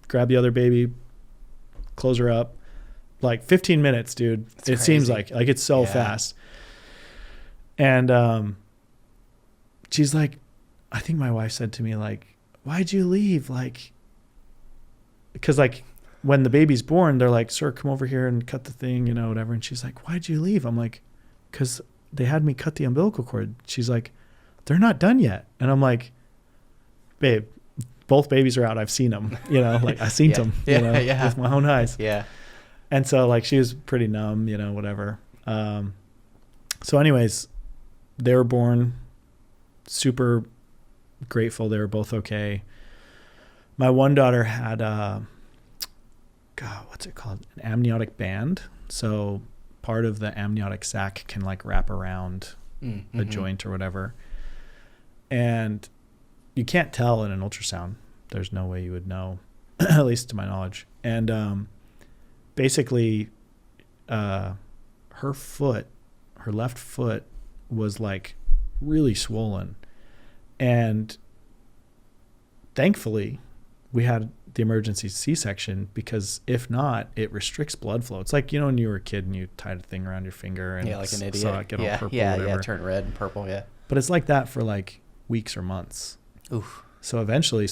grab the other baby, close her up. Like 15 minutes, dude. That's crazy. Seems like it's so fast. And she's like, I think my wife said to me, like, why'd you leave? Like, because like when the baby's born, they're like, sir, come over here and cut the thing, you know, whatever. And she's like, why'd you leave? I'm like, because they had me cut the umbilical cord. She's like, they're not done yet. And I'm like, babe, both babies are out. I've seen them, you know, like I seen them, you know, with my own eyes. Yeah. And so like, she was pretty numb, you know, whatever. So anyways, they were born, super grateful. They were both okay. My one daughter had what's it called? An amniotic band. So part of the amniotic sac can like wrap around a joint or whatever. And you can't tell in an ultrasound. There's no way you would know, at least to my knowledge. And basically, her left foot was like really swollen. And thankfully, we had the emergency C-section, because if not, it restricts blood flow. It's like, you know, when you were a kid and you tied a thing around your finger and like an idiot. saw it get all purple or whatever. Turn red and purple, But it's like that for like weeks or months. Oof. So eventually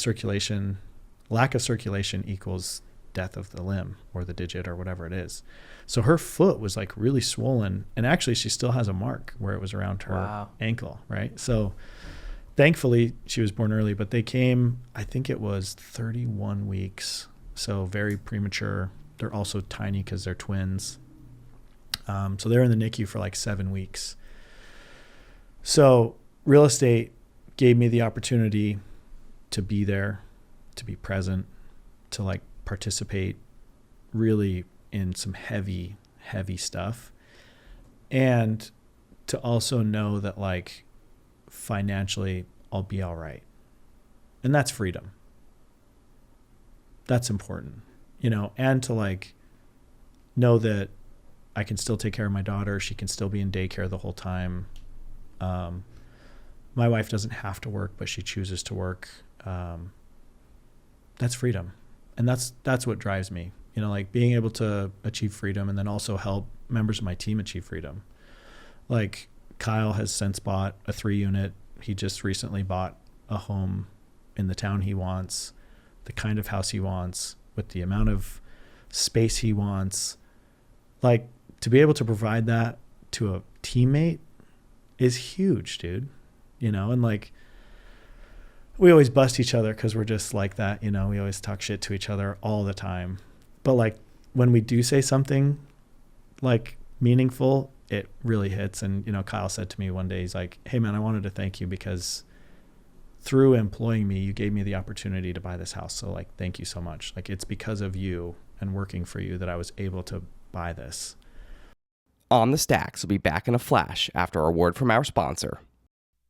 lack of circulation equals death of the limb or the digit or whatever it is. So her foot was like really swollen, and actually she still has a mark where it was around her ankle, right? So thankfully she was born early, but they came, I think it was 31 weeks. So very premature. They're also tiny because they're twins. So they're in the NICU for like 7 weeks. So real estate gave me the opportunity to be there, to be present, to like participate really in some heavy stuff, and to also know that like financially I'll be all right. And that's freedom. That's important, you know, and to like know that I can still take care of my daughter. She can still be in daycare the whole time. my wife doesn't have to work, but she chooses to work. That's freedom. And that's what drives me, you know, like being able to achieve freedom and then also help members of my team achieve freedom. Like Kyle has since bought a 3-unit. He just recently bought a home in the town he wants, the kind of house he wants, with the amount of space he wants. Like, to be able to provide that to a teammate is huge, dude. You know, and like, we always bust each other because we're just like that, you know, we always talk shit to each other all the time. But like, when we do say something like meaningful, it really hits. And, you know, Kyle said to me one day, he's like, hey man, I wanted to thank you because through employing me, you gave me the opportunity to buy this house. So like, thank you so much. Like, it's because of you and working for you that I was able to buy this. On the Stacks will be back in a flash after a word from our sponsor.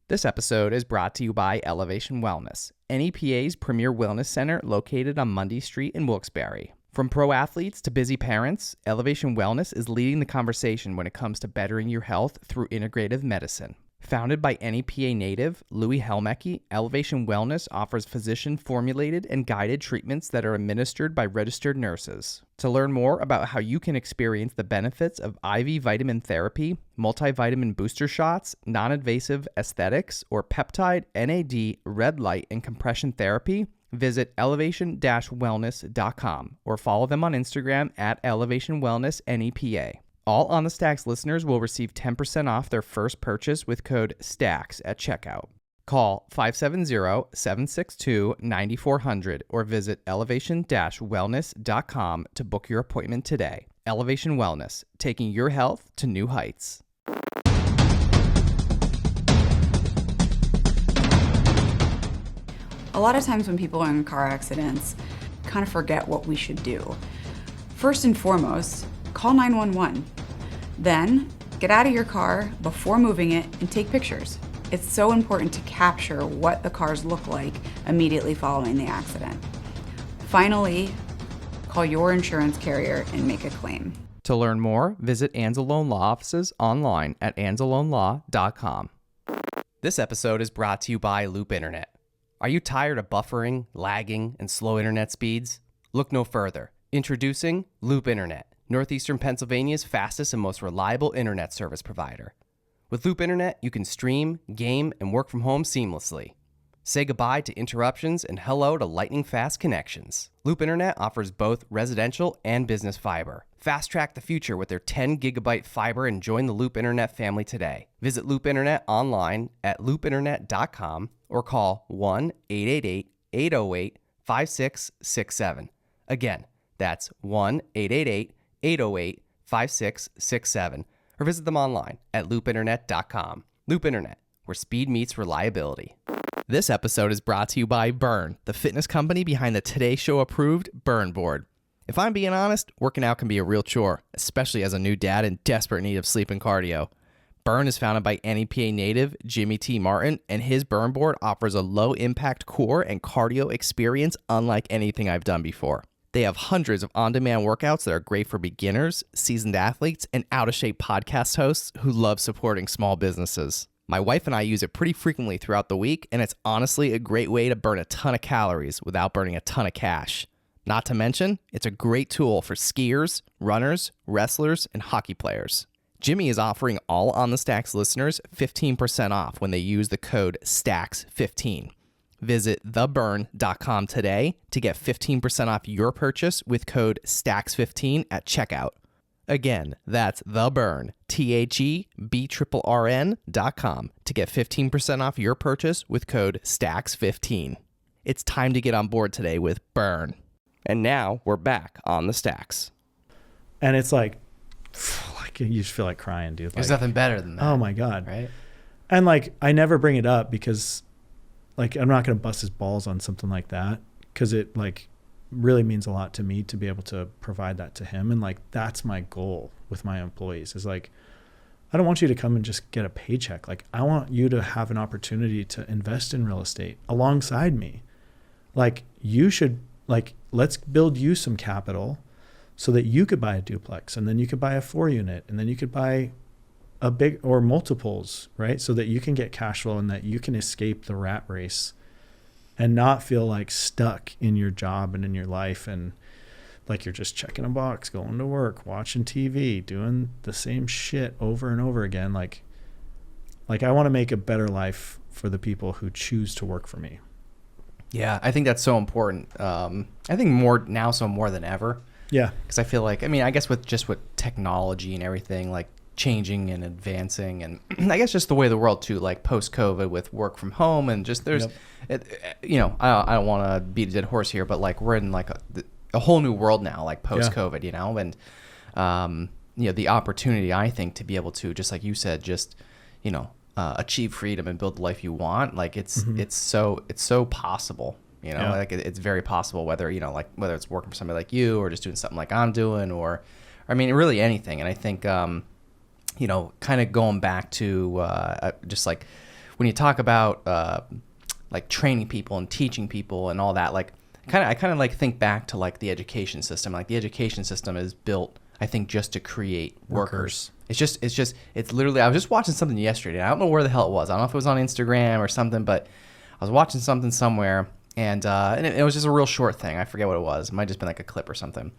This episode is brought to you by Elevation Wellness, NEPA's premier wellness center located on Mundy Street in Wilkes-Barre. From pro athletes to busy parents, Elevation Wellness is leading the conversation when it comes to bettering your health through integrative medicine. Founded by NEPA native Louis Helmecke, Elevation Wellness offers physician-formulated and guided treatments that are administered by registered nurses. To learn more about how you can experience the benefits of IV vitamin therapy, multivitamin booster shots, non-invasive aesthetics, or peptide, NAD, red light, and compression therapy, visit elevation-wellness.com or follow them on Instagram at Elevation Wellness NEPA. All On the Stacks listeners will receive 10% off their first purchase with code STACKS at checkout. Call 570-762-9400 or visit elevation-wellness.com to book your appointment today. Elevation Wellness, taking your health to new heights. A lot of times when people are in car accidents, kind of forget what we should do. First and foremost, call 911. Then, get out of your car before moving it and take pictures. It's so important to capture what the cars look like immediately following the accident. Finally, call your insurance carrier and make a claim. To learn more, visit Anzalone Law offices online at anzalonelaw.com. This episode is brought to you by Loop Internet. Are you tired of buffering, lagging, and slow internet speeds? Look no further. Introducing Loop Internet, Northeastern Pennsylvania's fastest and most reliable internet service provider. With Loop Internet, you can stream, game, and work from home seamlessly. Say goodbye to interruptions and hello to lightning-fast connections. Loop Internet offers both residential and business fiber. Fast-track the future with their 10-gigabyte fiber and join the Loop Internet family today. Visit Loop Internet online at loopinternet.com or call 1-888-808-5667. Again, that's 1-888-808-5667. Or visit them online at loopinternet.com. Loop Internet, where speed meets reliability. This episode is brought to you by Burn, the fitness company behind the Today Show approved Burn board. If I'm being honest, working out can be a real chore, especially as a new dad in desperate need of sleep and cardio. Burn is founded by NEPA native Jimmy T. Martin, and his Burn board offers a low-impact core and cardio experience unlike anything I've done before. They have hundreds of on-demand workouts that are great for beginners, seasoned athletes, and out-of-shape podcast hosts who love supporting small businesses. My wife and I use it pretty frequently throughout the week, and it's honestly a great way to burn a ton of calories without burning a ton of cash. Not to mention, it's a great tool for skiers, runners, wrestlers, and hockey players. Jimmy is offering all On the Stacks listeners 15% off when they use the code STACKS15. Visit theburn.com today to get 15% off your purchase with code STACKS15 at checkout. Again, that's theburn, THEBRRN.com to get 15% off your purchase with code STACKS15. It's time to get on board today with Burn. And now we're back on the Stacks. And it's like you just feel like crying, dude. There's nothing better than that. Oh my God. Right? And like, I never bring it up because like, I'm not going to bust his balls on something like that because it like really means a lot to me to be able to provide that to him. And like, that's my goal with my employees is like, I don't want you to come and just get a paycheck. Like, I want you to have an opportunity to invest in real estate alongside me. Like, you should, like, let's build you some capital so that you could buy a duplex, and then you could buy a 4-unit, and then you could buy a big or multiples, right? So that you can get cash flow and that you can escape the rat race and not feel like stuck in your job and in your life and like you're just checking a box, going to work, watching TV, doing the same shit over and over again. Like I want to make a better life for the people who choose to work for me. Yeah, I think that's so important. I think more than ever. Yeah. Because I feel like, I mean, I guess with technology and everything, like changing and advancing, and I guess just the way of the world too, like post-COVID with work from home and just there's, I don't want to beat a dead horse here, but like we're in like a whole new world now, like post-COVID, and the opportunity, I think, to be able to, just like you said, just, achieve freedom and build the life you want. Like it's so possible, like it's very possible, whether it's working for somebody like you or just doing something like I'm doing, or, I mean, really anything. And I think, kind of going back to just like when you talk about like training people and teaching people and all that, like I kind of like think back to like the education system. Like the education system is built, I think, just to create workers. It's literally, I was just watching something yesterday. I don't know where the hell it was. I don't know if it was on Instagram or something, but I was watching something somewhere, and it was just a real short thing. I forget what it was. It might have just been like a clip or something.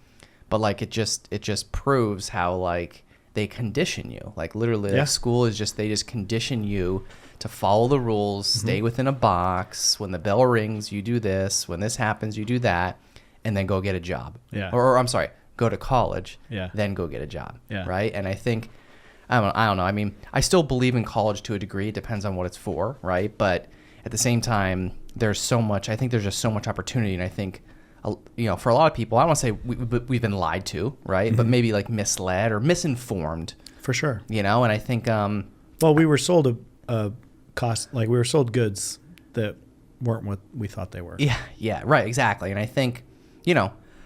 But like it just proves how like they condition you. Like literally, like school is they just condition you to follow the rules, stay within a box. When the bell rings, you do this. When this happens, you do that, and then go get a job. Yeah. Or I'm sorry, go to college. Yeah. Then go get a job. Yeah. Right. And I think, I don't know. I mean, I still believe in college to a degree. It depends on what it's for. Right. But at the same time, there's so much. I think there's just so much opportunity, and I think, for a lot of people, I don't want to say we've been lied to, right? But maybe like misled or misinformed. For sure. And I think, well, we were sold we were sold goods that weren't what we thought they were. Yeah, right, exactly. And I think,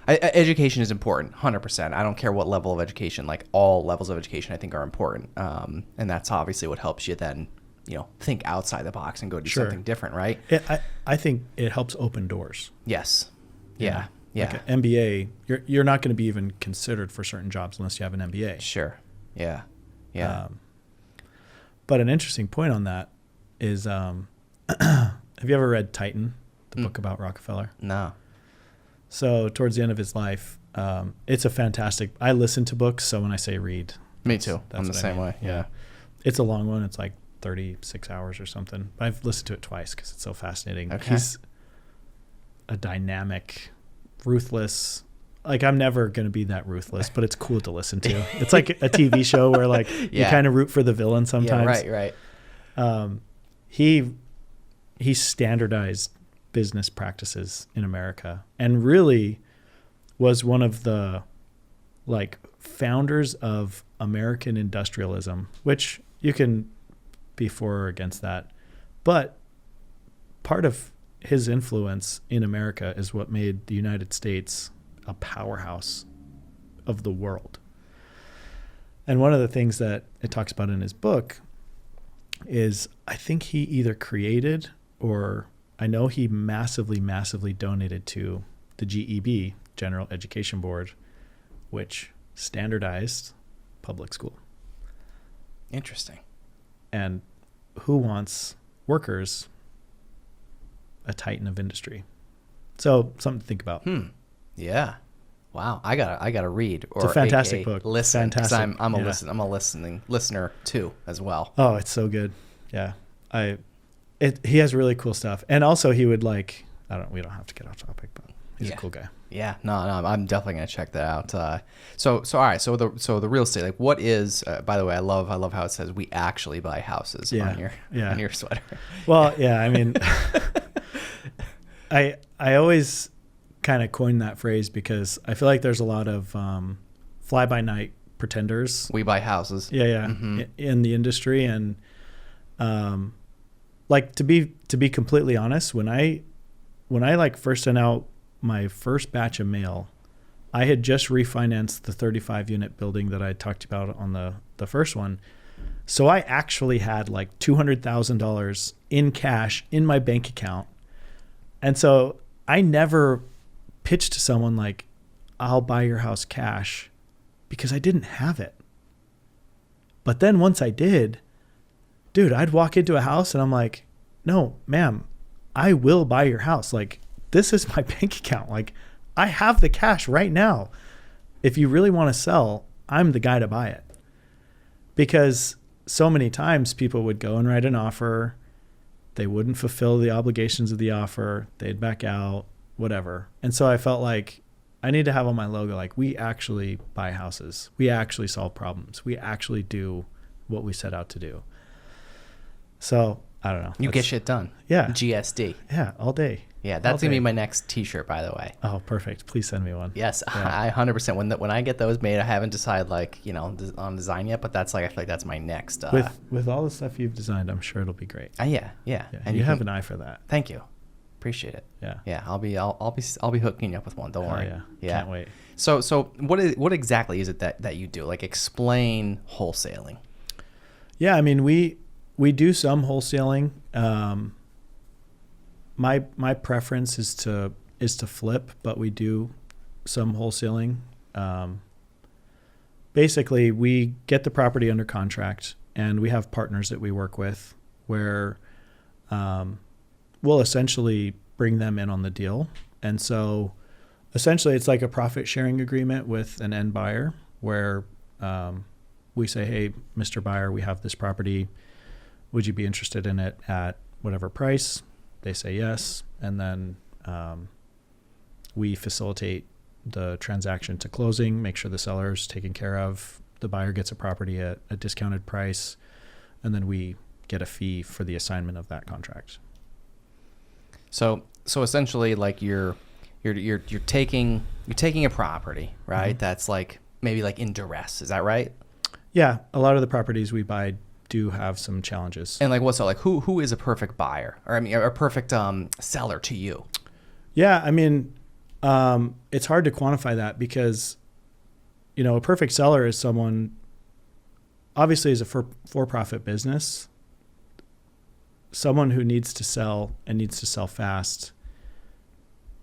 education is important, 100%. I don't care what level of education, like all levels of education I think are important. And that's obviously what helps you then, think outside the box and go do something different, right? I think it helps open doors. Yes. Yeah. Like an MBA, you're not going to be even considered for certain jobs unless you have an MBA. Sure. Yeah. But an interesting point on that is, have you ever read Titan, the book about Rockefeller? No. So towards the end of his life, it's a fantastic. I listen to books, so when I say read, me too. That's I'm the same way. Yeah. It's a long one. It's like 36 hours or something. I've listened to it twice because it's so fascinating. Okay. He's a dynamic, ruthless. Like I'm never going to be that ruthless, but it's cool to listen to. It's like a TV show where like you kind of root for the villain sometimes. Yeah, right. He standardized business practices in America and really was one of the like founders of American industrialism, which you can be for or against that. But part of his influence in America is what made the United States a powerhouse of the world. And one of the things that it talks about in his book is I think he either created or I know he massively donated to the GEB, General Education Board, which standardized public school. Interesting. And who wants workers a titan of industry? So something to think about. Yeah. Wow. I gotta read. Or it's a fantastic book. Listen. Fantastic. I'm a listener too as well. Oh, it's so good. Yeah. He has really cool stuff. And also he would we don't have to get off topic, but he's a cool guy. Yeah. No, I'm definitely going to check that out. So all right. So the real estate, like what is, by the way, I love how it says we actually buy houses on your sweater. Well, yeah, I mean, I always kind of coined that phrase because I feel like there's a lot of fly by night pretenders. We buy houses. Yeah. Mm-hmm. In the industry. And like to be completely honest, when I like first sent out my first batch of mail, I had just refinanced the 35 unit building that I talked about on the first one. So I actually had like $200,000 in cash in my bank account. And so I never pitched to someone like, I'll buy your house cash, because I didn't have it. But then once I did, dude, I'd walk into a house and I'm like, no, ma'am, I will buy your house. Like, this is my bank account. Like, I have the cash right now. If you really want to sell, I'm the guy to buy it. Because so many times people would go and write an offer. They wouldn't fulfill the obligations of the offer. They'd back out, whatever. And so I felt like I need to have on my logo, like, we actually buy houses. We actually solve problems. We actually do what we set out to do. So I don't know. You get shit done. Yeah. GSD. Yeah, all day. Yeah, that's All going to day. be my next t-shirt, by the way. Oh, perfect. Please send me one. Yes, Yeah. I 100%. When I get those made, I haven't decided, like, you know, on design yet, but that's like, I feel like that's my next. With all the stuff you've designed, I'm sure it'll be great. Yeah. Yeah, And you have an eye for that. Thank you. Appreciate it. Yeah. Yeah, I'll be hooking you up with one. Don't Hell worry. yeah. Can't wait. So what exactly is it that you do? Like, explain wholesaling. Yeah, I mean, we do some wholesaling. My preference is to flip, but we do some wholesaling. Basically, we get the property under contract, and we have partners that we work with where we'll essentially bring them in on the deal. And so essentially it's like a profit sharing agreement with an end buyer where we say, hey, Mr. Buyer, we have this property. Would you be interested in it at whatever price? They say yes. And then we facilitate the transaction to closing, make sure the seller's taken care of. The buyer gets a property at a discounted price, and then we get a fee for the assignment of that contract. So essentially, like, you're taking a property, right? Mm-hmm. That's like maybe like in duress. Is that right? Yeah, a lot of the properties we buy do have some challenges. And like, what's like who is a perfect buyer, or I mean, a perfect seller to you? Yeah, I mean, it's hard to quantify that because, you know, a perfect seller is someone, obviously, as a for-profit business, someone who needs to sell and needs to sell fast.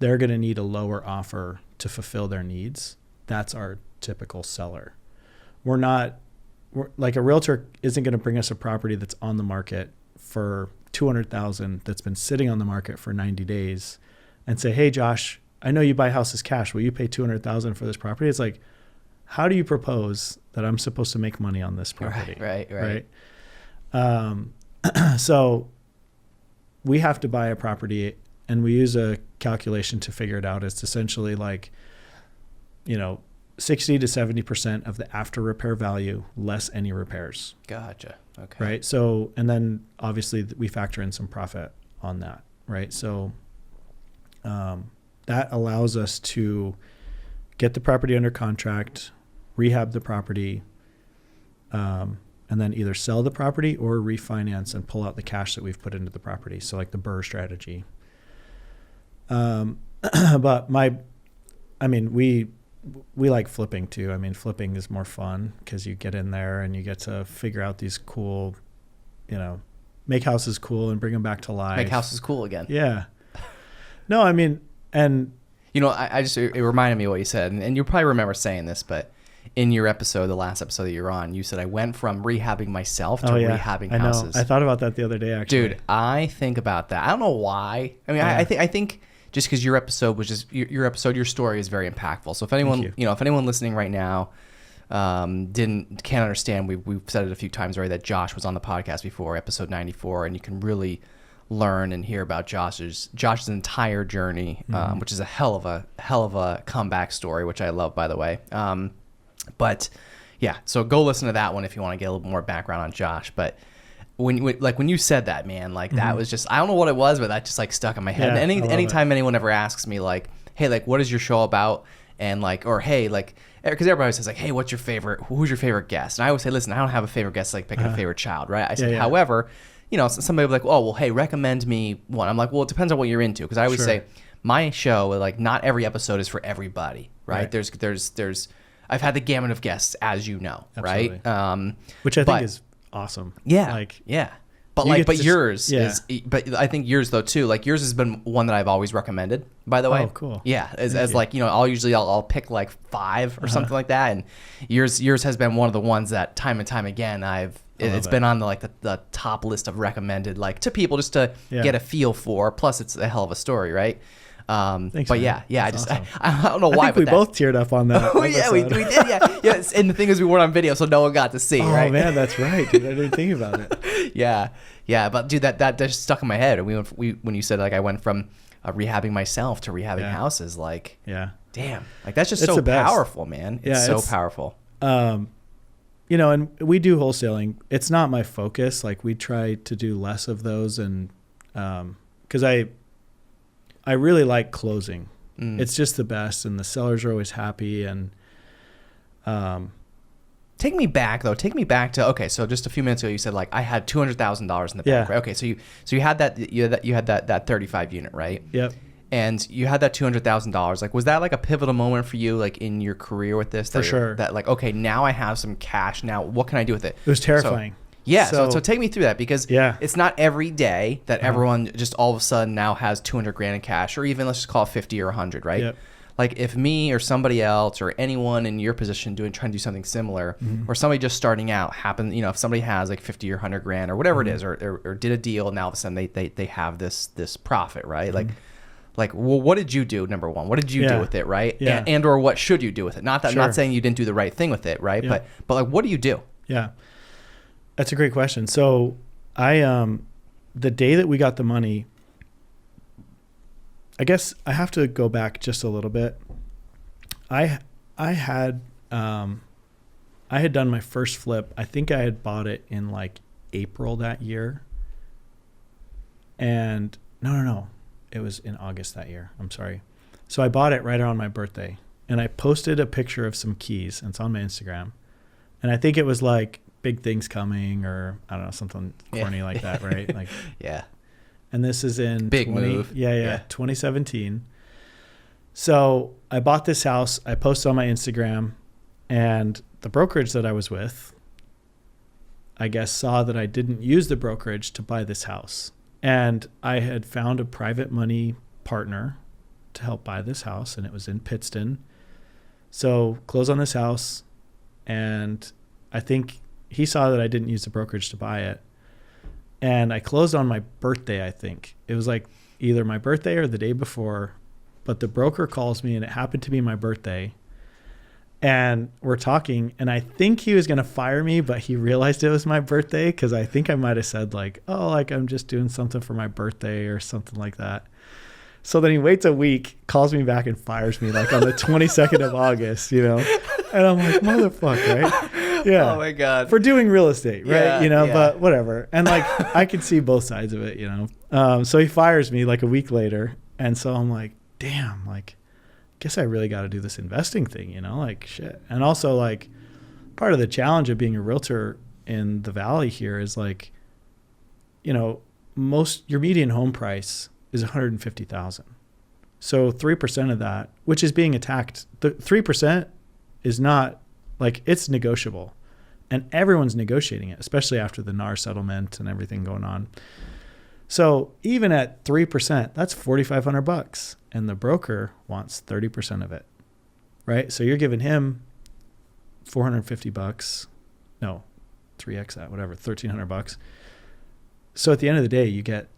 They're going to need a lower offer to fulfill their needs. That's our typical seller. We're like, a realtor isn't going to bring us a property that's on the market for $200,000 that's been sitting on the market for 90 days and say, hey, Josh, I know you buy houses cash. Will you pay $200,000 for this property? It's like, how do you propose that I'm supposed to make money on this property? Right. So we have to buy a property, and we use a calculation to figure it out. It's essentially like, you know, 60 to 70% of the after repair value less any repairs. Gotcha. Okay. Right. So, and then obviously we factor in some profit on that. Right. So that allows us to get the property under contract, rehab the property, and then either sell the property or refinance and pull out the cash that we've put into the property. So like the BRRRR strategy. But we like flipping too. I mean, flipping is more fun because you get in there and you get to figure out these cool, you know, make houses cool and bring them back to life. Make houses cool again. Yeah. No, I mean, and you know, I just, it reminded me of what you said, and you'll probably remember saying this, but in your episode, the last episode that you're on, you said I went from rehabbing myself to rehabbing houses. I thought about that the other day, actually. Dude, I think about that. I don't know why. I mean, I think just because your episode was just your story is very impactful. So if anyone, if anyone listening right now can't understand, we've said it a few times already that Josh was on the podcast before, episode 94, and you can really learn and hear about Josh's entire journey, which is a hell of a comeback story, which I love, by the way. But yeah, so go listen to that one if you want to get a little more background on Josh. But when you said that, man, like that was just, I don't know what it was, but that just like stuck in my head. Yeah, And anytime anyone ever asks me like, hey, like, what is your show about? And like, or hey, like, because everybody says like, hey, who's your favorite guest? And I always say, listen, I don't have a favorite guest, like picking a favorite child, right? I said, however, you know, somebody will be like, oh, well, hey, recommend me one. I'm like, well, it depends on what you're into. Because I always say my show, like, not every episode is for everybody, right? There's I've had the gamut of guests, as you know, Absolutely. right? Which I think is awesome. Yeah. Like, yeah. But yours yeah. but I think yours though too, like yours has been one that I've always recommended, by the way. Oh, cool. Yeah. As like, you know, I'll pick like 5 or something like that. And yours has been one of the ones that time and time again, it's been on the top list of recommended, like to people just to get a feel for, plus it's a hell of a story. Right. Thanks, but man. yeah, That's I don't know why. I think we both teared up on that. Oh yeah, we did. Yeah. Yes. And the thing is, we weren't on video, so no one got to see. Oh right? man, that's right, dude. I didn't think about it. Yeah. But dude, that just stuck in my head. And when you said like I went from rehabbing myself to rehabbing houses, like damn, like that's just so powerful, man. It's so powerful. You know, and we do wholesaling. It's not my focus. Like we try to do less of those, and because I really like closing. It's just the best, and the sellers are always happy. And take me back to okay. So just a few minutes ago, you said like I had $200,000 in the bank. Right? Okay, so you had that 35 unit, right? Yep. And you had that $200,000. Like, was that like a pivotal moment for you, like in your career with this? For sure. That like, okay, now I have some cash. Now, what can I do with it? It was terrifying. So take me through that, because it's not every day that everyone just all of a sudden now has $200,000 in cash, or even let's just call it 50 or 100, right? Yep. Like if me or somebody else or anyone in your position trying to do something similar, or somebody just starting out if somebody has like 50 or 100 grand or whatever it is, or did a deal, and now all of a sudden they have this profit, right? Like, well, what did you do? Number one, what did you do with it, right? Yeah. And or what should you do with it? Not saying you didn't do the right thing with it, right? Yeah. But like, what do you do? Yeah. That's a great question. So I, the day that we got the money, I guess I have to go back just a little bit. I had done my first flip. I think I had bought it in like April that year. And no. It was in August that year. I'm sorry. So I bought it right around my birthday, and I posted a picture of some keys, and it's on my Instagram. And I think it was like big things coming, or I don't know, something corny like that, right? Like, and this is in big move. 2017. So I bought this house. I posted on my Instagram, and the brokerage that I was with, I guess, saw that I didn't use the brokerage to buy this house. And I had found a private money partner to help buy this house, and it was in Pittston. So close on this house, and I think he saw that I didn't use the brokerage to buy it. And I closed on my birthday, I think. It was like either my birthday or the day before, but the broker calls me, and it happened to be my birthday. And we're talking, and I think he was going to fire me, but he realized it was my birthday, because I think I might have said like, oh, like I'm just doing something for my birthday or something like that. So then he waits a week, calls me back, and fires me like on the 22nd of August, you know? And I'm like, motherfucker, right? Yeah. Oh my God. For doing real estate, right? But whatever. And like, I could see both sides of it, So he fires me like a week later. And so I'm like, damn, like, guess I really got to do this investing thing, like shit. And also like part of the challenge of being a realtor in the Valley here is like, your median home price is 150,000. So 3% of that, which is being attacked, the 3% is not like, it's negotiable, and everyone's negotiating it, especially after the NAR settlement and everything going on. So even at 3%, that's $4,500, and the broker wants 30% of it, right? So you're giving him $450, no, 3x that, whatever, $1,300. So at the end of the day, you get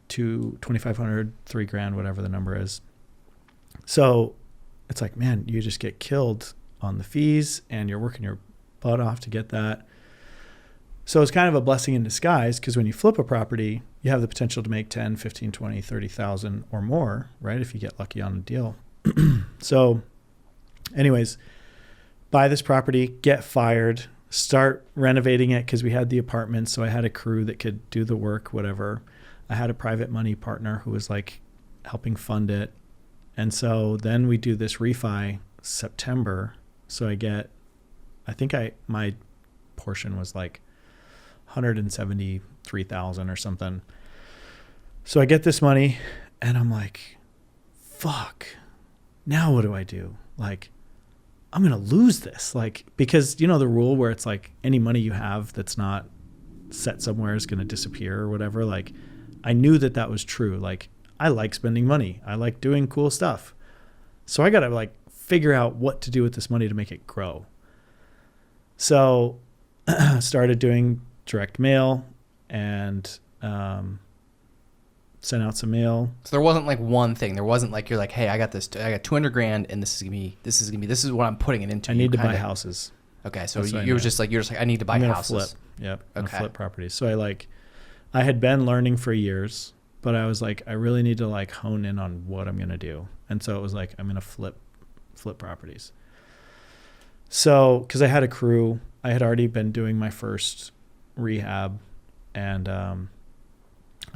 $2,500, $3,000, whatever the number is. So it's like, man, you just get killed on the fees, and you're working your butt off to get that. So it's kind of a blessing in disguise, because when you flip a property, you have the potential to make 10, 15, 20, 30,000 or more, right? If you get lucky on a deal. So anyways, buy this property, get fired, start renovating it, because we had the apartment. So I had a crew that could do the work, whatever. I had a private money partner who was like helping fund it. And so then we do this refi September. So my portion was like 173,000 or something. So I get this money, and I'm like, fuck, now what do I do? Like, I'm going to lose this. Like, because the rule where it's like any money you have that's not set somewhere is going to disappear or whatever. Like, I knew that that was true. Like, I like spending money. I like doing cool stuff. So I got to like figure out what to do with this money to make it grow. So started doing direct mail and sent out some mail. So there wasn't like one thing. There wasn't like, you're like, hey, I got 200 grand and this is what I'm putting it into. I need to buy houses. Okay. So you're just like, I need to buy houses. Flip. Yep. Okay. Flip properties. So I had been learning for years, but I was like, I really need to like hone in on what I'm going to do. And so it was like, I'm going to flip properties. So, cause I had a crew, I had already been doing my first rehab, and,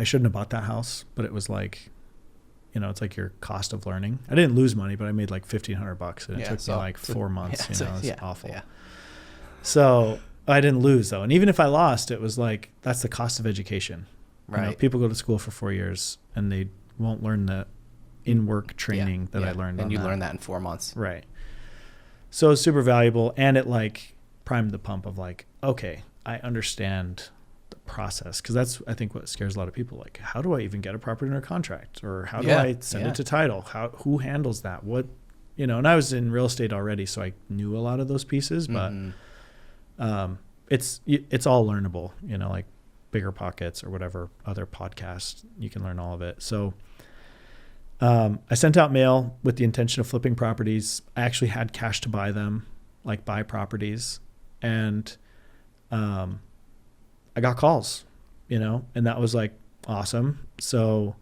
I shouldn't have bought that house, but it was like, you know, it's like your cost of learning. I didn't lose money, but I made like $1,500 and it took me like 4 months. It was awful. Yeah. So I didn't lose though. And even if I lost, it was like, that's the cost of education. Right. You know, people go to school for 4 years and they won't learn the in-work training that I learned. And you learned that in 4 months. Right. So it's super valuable. And it like primed the pump of like, okay, I understand the process. Cause that's, I think, what scares a lot of people. Like, how do I even get a property under contract? Or how do I send it to title? Who handles that? What, you know, and I was in real estate already, so I knew a lot of those pieces, but it's all learnable, you know, like Bigger Pockets or whatever other podcast, you can learn all of it. So I sent out mail with the intention of flipping properties. I actually had cash to buy them, like buy properties. And I got calls, you know, and that was like awesome. So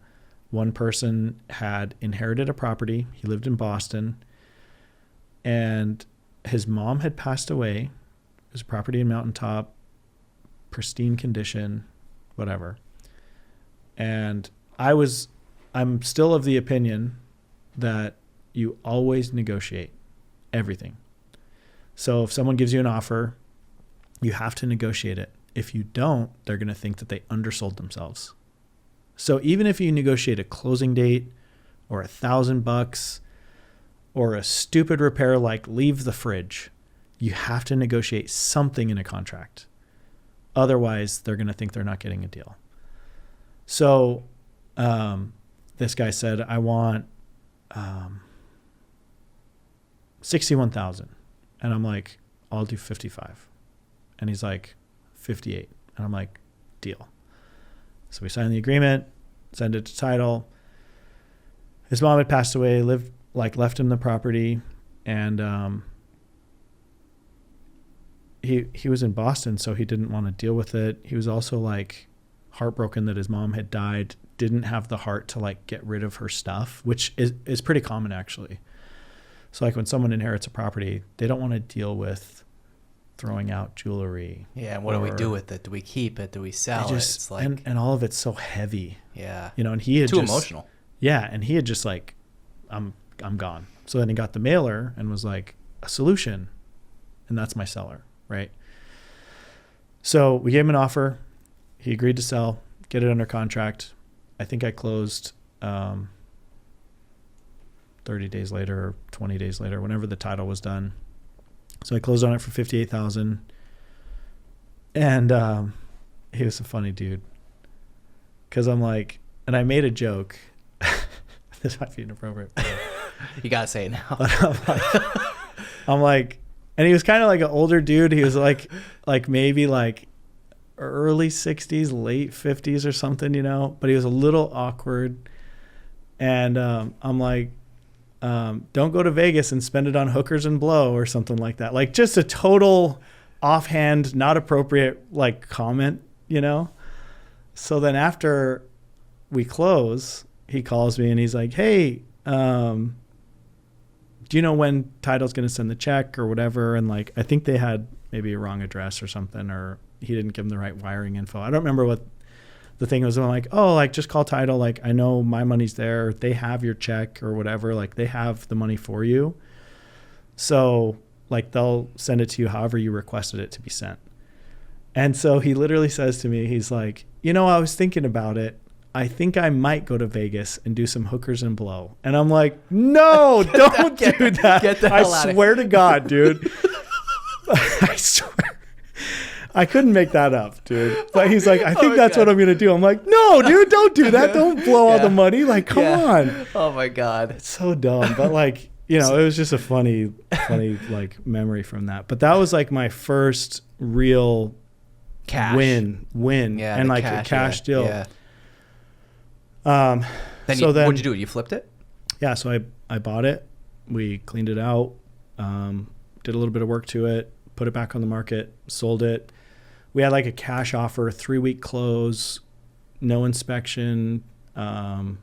one person had inherited a property. He lived in Boston, and his mom had passed away. It was a property in Mountaintop, pristine condition, whatever. And I'm still of the opinion that you always negotiate everything. So if someone gives you an offer, you have to negotiate it. If you don't, they're going to think that they undersold themselves. So even if you negotiate a closing date or $1,000 or a stupid repair like leave the fridge, you have to negotiate something in a contract. Otherwise, they're going to think they're not getting a deal. So this guy said, I want $61,000. And I'm like, I'll do 55. And he's like, 58. And I'm like, deal. So we signed the agreement, send it to title. His mom had passed away, left him the property. And he was in Boston, so he didn't want to deal with it. He was also like heartbroken that his mom had died, didn't have the heart to like get rid of her stuff, which is pretty common actually. So like when someone inherits a property, they don't want to deal with throwing out jewelry. Yeah, and what do we do with it? Do we keep it? Do we sell it? It's like, and all of it's so heavy. Yeah. You know, and he had too emotional. Yeah, and he had just like, I'm gone. So then he got the mailer and was like, a solution, and that's my seller, right? So we gave him an offer. He agreed to sell, get it under contract. I think I closed 30 days later or 20 days later, whenever the title was done. So I closed on it for $58,000. And he was a funny dude. Because I'm like, and I made a joke. This might be inappropriate. You got to say it now. But I'm like, and he was kind of like an older dude. He was like maybe like early 60s, late 50s or something, you know. But he was a little awkward. And I'm like, don't go to Vegas and spend it on hookers and blow or something like that. Like just a total offhand, not appropriate like comment, you know? So then after we close, he calls me and he's like, hey, do you know when title's going to send the check or whatever? And like, I think they had maybe a wrong address or something, or he didn't give them the right wiring info. I don't remember what the thing was. I'm like, oh, like just call title. Like I know my money's there. They have your check or whatever. Like they have the money for you. So like they'll send it to you however you requested it to be sent. And so he literally says to me, he's like, you know, I was thinking about it. I think I might go to Vegas and do some hookers and blow. And I'm like, no, don't do that. Get the hell out I swear to God, dude. I couldn't make that up, dude. But he's like, I think that's what I'm going to do. I'm like, no, dude, don't do that. Don't blow all the money. Like, come on. Oh my God. It's so dumb. But like, you know, it was just a funny like memory from that. But that was like my first real win. Yeah, and like a cash deal. Yeah. Then what'd you do? You flipped it? Yeah. So I bought it. We cleaned it out. Did a little bit of work to it, put it back on the market, sold it. We had like a cash offer, 3-week close, no inspection. And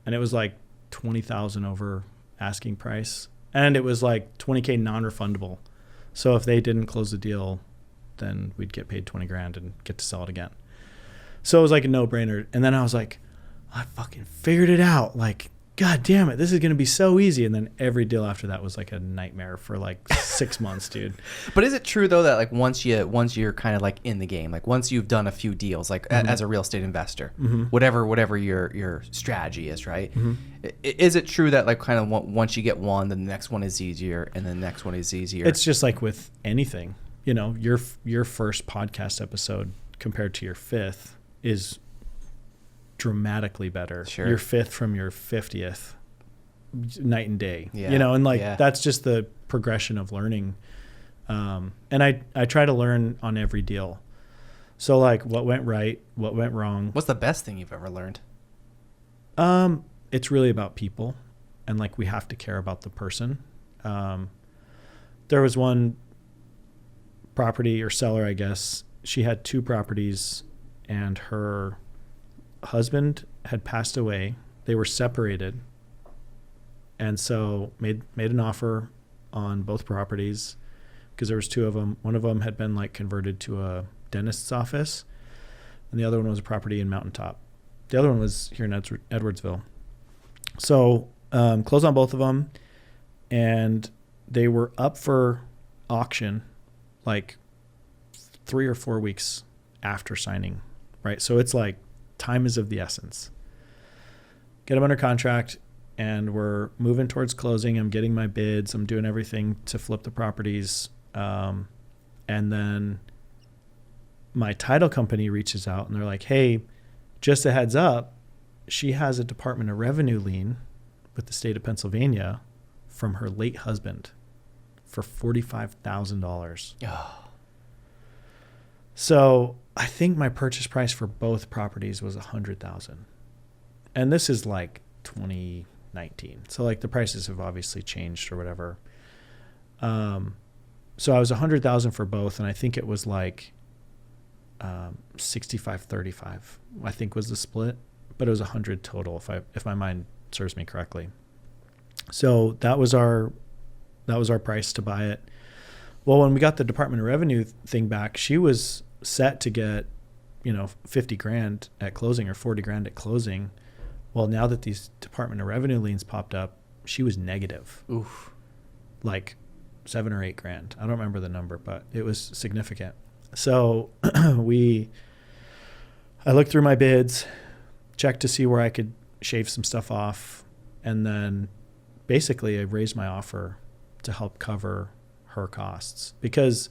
it was like 20,000 over asking price. And it was like 20K non-refundable. So if they didn't close the deal, then we'd get paid 20 grand and get to sell it again. So it was like a no-brainer. And then I was like, I fucking figured it out. Like, God damn it, this is going to be so easy. And then every deal after that was like a nightmare for like 6 months, dude. But is it true though that like once you're kind of like in the game, like once you've done a few deals, like as a real estate investor, whatever your strategy is, right? Is it true that like kind of once you get one, then the next one is easier, and then the next one is easier? It's just like with anything, you know, your first podcast episode compared to your fifth is dramatically better. Sure. Your fifth from your 50th, night and day. Yeah. You know, and like that's just the progression of learning. And I try to learn on every deal. So like what went right, what went wrong. What's the best thing you've ever learned? It's really about people, and like we have to care about the person. There was one property or seller, I guess. She had 2 properties, and her husband had passed away. They were separated, and so made an offer on both properties because there was 2 of them. One of them had been like converted to a dentist's office, and the other one was a property in Mountaintop. The other one was here in Edwardsville. So closed on both of them, and they were up for auction like 3 or 4 weeks after signing, right? So it's like time is of the essence. Get them under contract, and we're moving towards closing. I'm getting my bids. I'm doing everything to flip the properties. And then my title company reaches out, and they're like, hey, just a heads up, she has a Department of Revenue lien with the state of Pennsylvania from her late husband for $45,000. Oh. So I think my purchase price for both properties was $100,000. And this is like 2019. So like the prices have obviously changed or whatever. So I was $100,000 for both, and I think it was like 65-35, I think was the split, but it was 100 total if my mind serves me correctly. So that was our price to buy it. Well, when we got the Department of Revenue thing back, she was set to get, 50 grand at closing or 40 grand at closing. Well, now that these Department of Revenue liens popped up, she was negative. Oof. Like 7 or 8 grand. I don't remember the number, but it was significant. So I looked through my bids, checked to see where I could shave some stuff off, and then basically I raised my offer to help cover her costs, because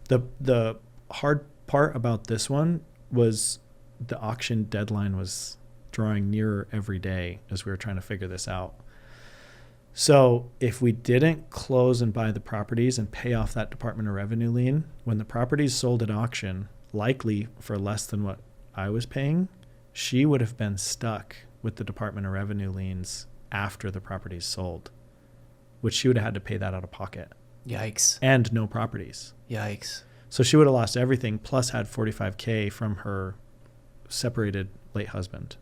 the hard part about this one was the auction deadline was drawing nearer every day as we were trying to figure this out. So if we didn't close and buy the properties and pay off that Department of Revenue lien, when the properties sold at auction, likely for less than what I was paying, she would have been stuck with the Department of Revenue liens after the properties sold, which she would have had to pay that out of pocket. Yikes. And no properties. Yikes. So she would have lost everything, plus had $45K from her separated late husband.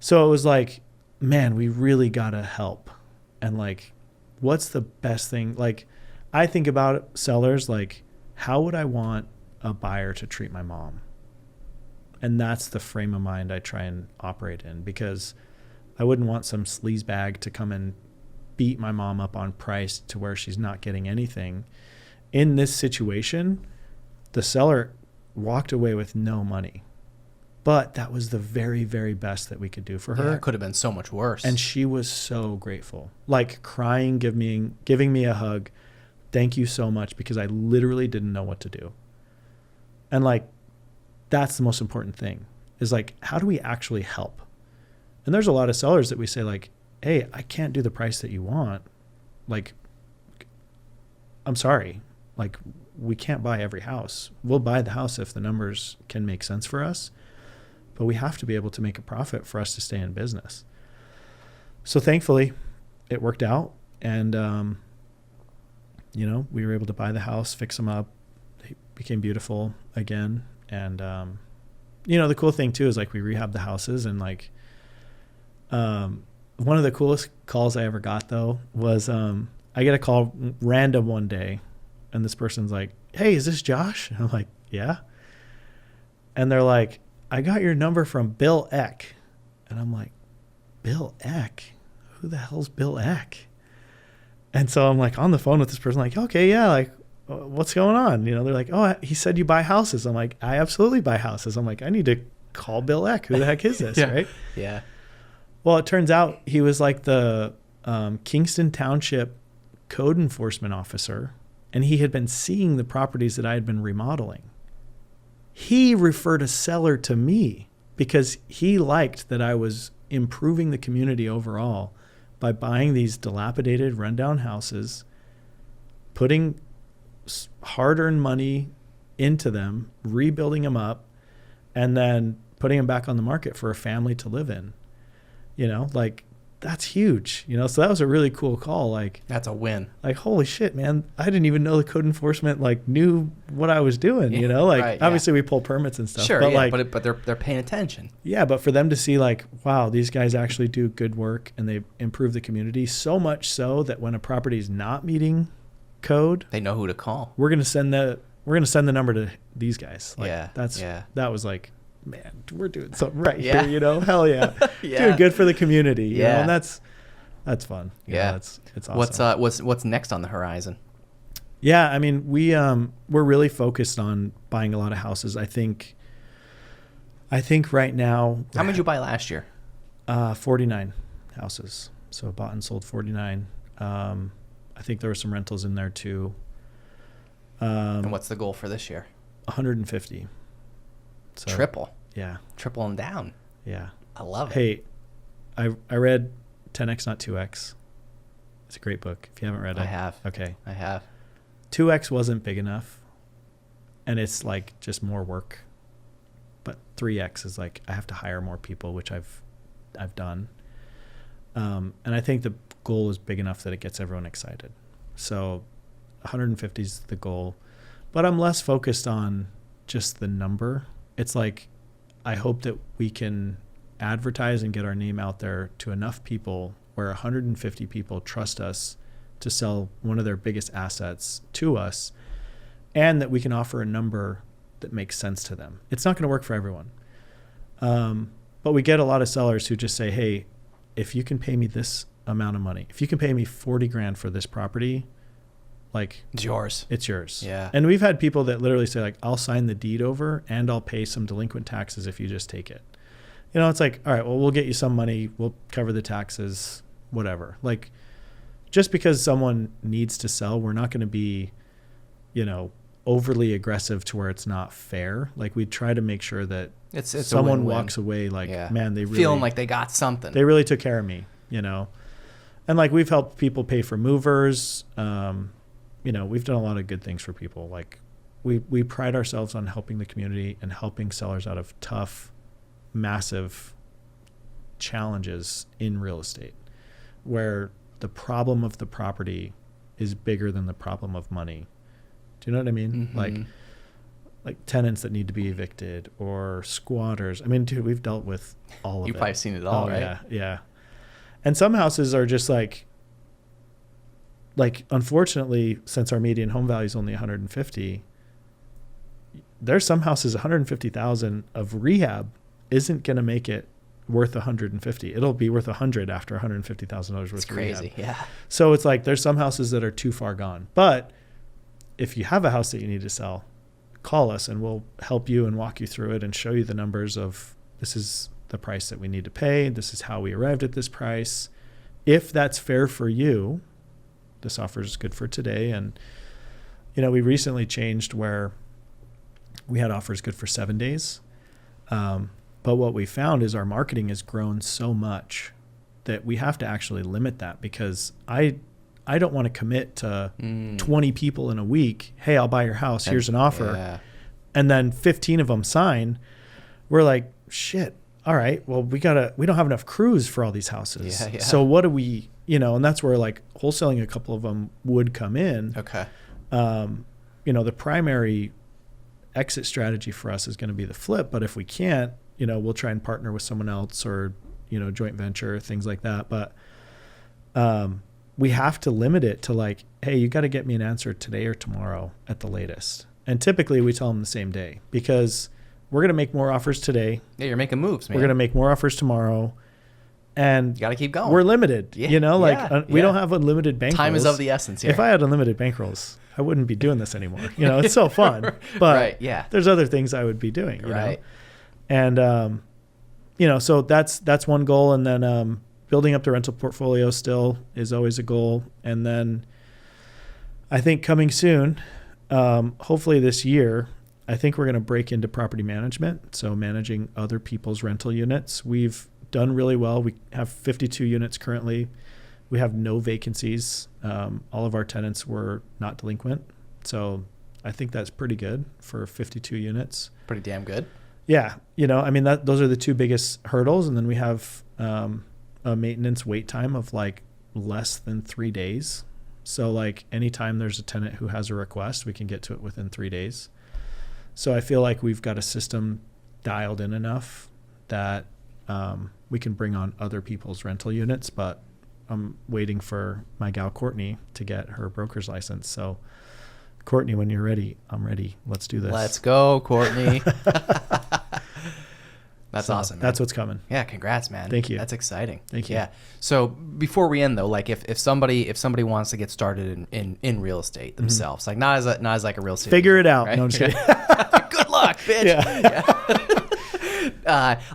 So it was like, man, we really got to help. And like, what's the best thing? Like, I think about sellers, like, how would I want a buyer to treat my mom? And that's the frame of mind I try and operate in, because I wouldn't want some sleazebag to come and beat my mom up on price to where she's not getting anything. In this situation, the seller walked away with no money, but that was the very, very best that we could do for her. Yeah, it could have been so much worse. And she was so grateful, like crying, giving me a hug. Thank you so much, because I literally didn't know what to do. And like, that's the most important thing, is like, how do we actually help? And there's a lot of sellers that we say like, hey, I can't do the price that you want. Like, I'm sorry. Like, we can't buy every house. We'll buy the house if the numbers can make sense for us, but we have to be able to make a profit for us to stay in business. So thankfully it worked out. And, you know, we were able to buy the house, fix them up. They became beautiful again. And, you know, the cool thing too is like we rehabbed the houses, and like, one of the coolest calls I ever got though was, I get a call random one day, and this person's like, hey, is this Josh? And I'm like, yeah. And they're like, I got your number from Bill Eck. And I'm like, Bill Eck? Who the hell's Bill Eck? And so I'm like on the phone with this person, like, okay, yeah, like, what's going on? You know, they're like, oh, he said you buy houses. I'm like, I absolutely buy houses. I'm like, I need to call Bill Eck. Who the heck is this? Yeah. Right? Yeah. Well, it turns out he was like the Kingston Township code enforcement officer, and he had been seeing the properties that I had been remodeling. He referred a seller to me because he liked that I was improving the community overall by buying these dilapidated, rundown houses, putting hard-earned money into them, rebuilding them up, and then putting them back on the market for a family to live in. You know, like, that's huge, you know? So that was a really cool call. Like, That's a win. like, holy shit, man. I didn't even know the code enforcement, like, knew what I was doing, you know? Like, Right, yeah. obviously we pull permits and stuff. Sure, but yeah, like, but they're paying attention. yeah, but for them to see like, wow, these guys actually do good work and they improve the community, so much so that when a property is not meeting code, They know who to call. we're gonna send the number to these guys. Like, Yeah, yeah. that was like, man, we're doing something right Yeah. here, you know? Hell yeah. Yeah. Doing good for the community. You know? Yeah. And that's fun. You Yeah. know, it's awesome. What's next on the horizon? Yeah, I mean, we're really focused on buying a lot of houses. I think right now, How many did you buy last year? 49 houses. So bought and sold 49. I think there were some rentals in there too. And what's the goal for this year? 150. So, Triple. Yeah. Triple and down. Yeah. I love it. Hey, I read 10X Not 2X. It's a great book. If you haven't read it. I have. Okay. I have. 2X wasn't big enough, and it's like just more work. But 3X is like, I have to hire more people, which I've done. And I think the goal is big enough that it gets everyone excited. So 150 is the goal, but I'm less focused on just the number. It's like, I hope that we can advertise and get our name out there to enough people where 150 people trust us to sell one of their biggest assets to us, and that we can offer a number that makes sense to them. It's not going to work for everyone. But we get a lot of sellers who just say, hey, if you can pay me this amount of money, if you can pay me 40 grand for this property, like, It's yours. it's yours. Yeah. And we've had people that literally say like, I'll sign the deed over and I'll pay some delinquent taxes if you just take it. You know, it's like, all right, well, we'll get you some money. We'll cover the taxes, whatever. Like, just because someone needs to sell, we're not going to be, you know, overly aggressive to where it's not fair. Like, we try to make sure that It's a someone win-win. walks away like, Yeah. man, they really feeling like they got something. they really took care of me, you know? And like, we've helped people pay for movers. You know, we've done a lot of good things for people. Like, we pride ourselves on helping the community and helping sellers out of tough, massive challenges in real estate, where the problem of the property is bigger than the problem of money. Do you know what I mean? Mhm. Like tenants that need to be evicted, or squatters. I mean, dude, we've dealt with all of it. You've probably seen it all, right? Yeah, yeah. And some houses are just like, unfortunately, since our median home value is only 150, there's some houses 150,000 of rehab isn't going to make it worth 150. It'll be worth 100 after $150,000 worth It's of rehab. crazy. Yeah. So it's like, there's some houses that are too far gone. But if you have a house that you need to sell, call us and we'll help you and walk you through it and show you the numbers of, this is the price that we need to pay. This is how we arrived at this price. If that's fair for you, this offer is good for today. And, you know, we recently changed where we had offers good for 7 days. But what we found is our marketing has grown so much that we have to actually limit that, because I don't want to commit to 20 people in a week. Hey, I'll buy your house. Here's an offer. Yeah. And then 15 of them sign. We're like, shit. All right. Well, we don't have enough crews for all these houses. Yeah. So what do we, and that's where like wholesaling a couple of them would come in. Okay. The primary exit strategy for us is going to be the flip. But if we can't, we'll try and partner with someone else, or, joint venture, things like that. But we have to limit it to like, hey, you got to get me an answer today or tomorrow at the latest. And typically we tell them the same day, because we're going to make more offers today. Yeah, you're making moves, man. We're going to make more offers tomorrow. And you got to keep going. We're limited, we don't have unlimited bankrolls. Time is of the essence here. If I had unlimited bankrolls, I wouldn't be doing this anymore. It's so fun, but right, yeah. There's other things I would be doing, right. And, so that's one goal. And then, building up the rental portfolio still is always a goal. And then I think coming soon, hopefully this year, I think we're going to break into property management. So managing other people's rental units. We've done really well. We have 52 units currently. We have no vacancies. All of our tenants were not delinquent. So I think that's pretty good for 52 units. Pretty damn good. Yeah. Those are the two biggest hurdles. And then we have a maintenance wait time of like less than 3 days. So like anytime there's a tenant who has a request, we can get to it within 3 days. So I feel like we've got a system dialed in enough that we can bring on other people's rental units. But I'm waiting for my gal Courtney to get her broker's license. So Courtney, when you're ready, I'm ready. Let's do this. Let's go, Courtney. That's awesome, man. That's what's coming. Yeah, congrats, man. Thank you. That's exciting. Thank you. Yeah. So before we end though, like if somebody wants to get started in real estate themselves, like not as like a real estate figure agent, it out. right? No, I'm just kidding. Good luck, bitch. Yeah.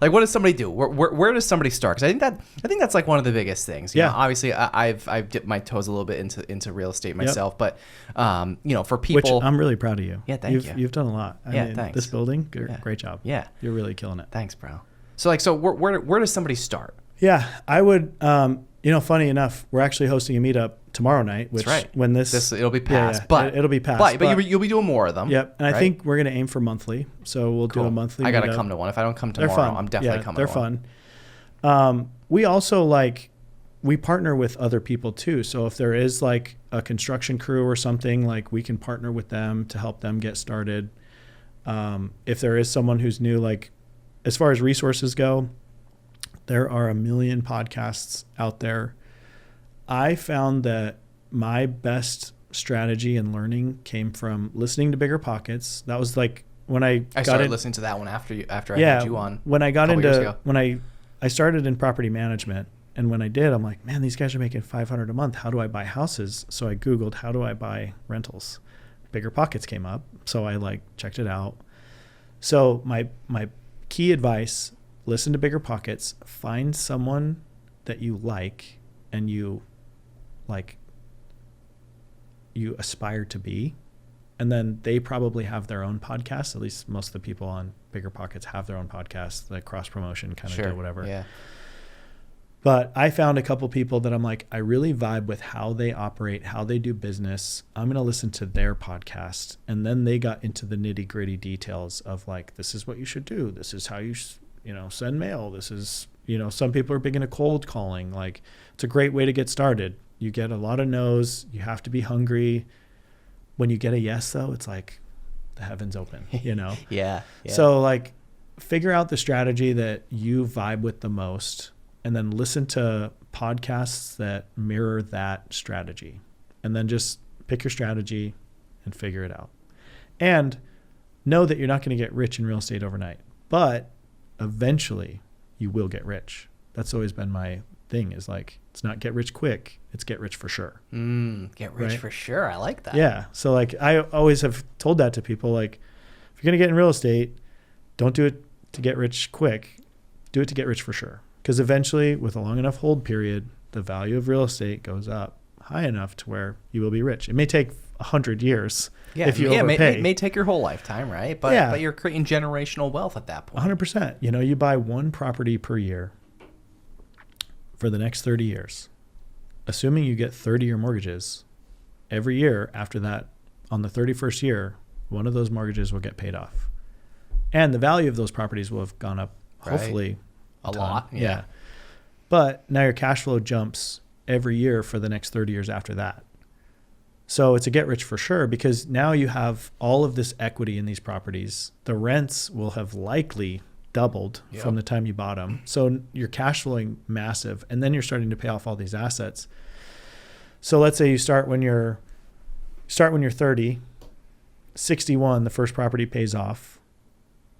Like what does somebody do? Where does somebody start? Because I think that's like one of the biggest things. You know, obviously I've dipped my toes a little bit into real estate myself, but for people, which I'm really proud of you. Yeah, thank you. You've done a lot. I mean, thanks. This building, great job. Yeah, you're really killing it. Thanks, bro. So where does somebody start? Yeah, I would. Funny enough, we're actually hosting a meetup tomorrow night. Which that's right. When this it'll be passed, but it'll be passed. But you'll be doing more of them. Yep, and right? I think we're gonna aim for monthly. So we'll do a monthly. I gotta meetup. come to one. If I don't come tomorrow, I'm definitely coming. They're fun. We also we partner with other people too. So if there is like a construction crew or something, like we can partner with them to help them get started. If there is someone who's new, like as far as resources go, there are a million podcasts out there. I found that my best strategy and learning came from listening to Bigger Pockets. That was like when I started listening to that one after I had you on. When I got into when I started in property management, and when I did, I'm like, man, these guys are making $500 a month. How do I buy houses? So I Googled, how do I buy rentals? Bigger Pockets came up, so I checked it out. So my key advice: listen to Bigger Pockets. Find someone that you like and you aspire to be, and then they probably have their own podcast. At least most of the people on Bigger Pockets have their own podcast, the cross promotion kind of do whatever. Yeah. But I found a couple people that I'm like, I really vibe with how they operate, how they do business. I'm going to listen to their podcast. And then they got into the nitty gritty details of this is what you should do. This is how you send mail. This is, some people are big into cold calling. It's a great way to get started. You get a lot of no's. You have to be hungry. When you get a yes, though, it's like the heavens open, Yeah. So figure out the strategy that you vibe with the most, and then listen to podcasts that mirror that strategy, and then just pick your strategy and figure it out. And know that you're not going to get rich in real estate overnight, but eventually you will get rich. That's always been my thing, is it's not get rich quick, it's get rich for sure. Get rich for sure. I like that. Yeah. So I always have told that to people, if you're going to get in real estate, don't do it to get rich quick, do it to get rich for sure. Because eventually, with a long enough hold period, the value of real estate goes up high enough to where you will be rich. It may take 100 years Yeah, if you yeah, overpay. may take your whole lifetime, right? But you're creating generational wealth at that point. 100%. You know, you buy one property per year for the next 30 years. Assuming you get 30-year mortgages, every year after that, on the 31st year, one of those mortgages will get paid off. And the value of those properties will have gone up, hopefully, a lot. Yeah. But now your cash flow jumps every year for the next 30 years after that. So it's a get rich for sure, because now you have all of this equity in these properties. The rents will have likely doubled from the time you bought them. So you're cash flowing massive, and then you're starting to pay off all these assets. So let's say you start when you're 30, 61, the first property pays off,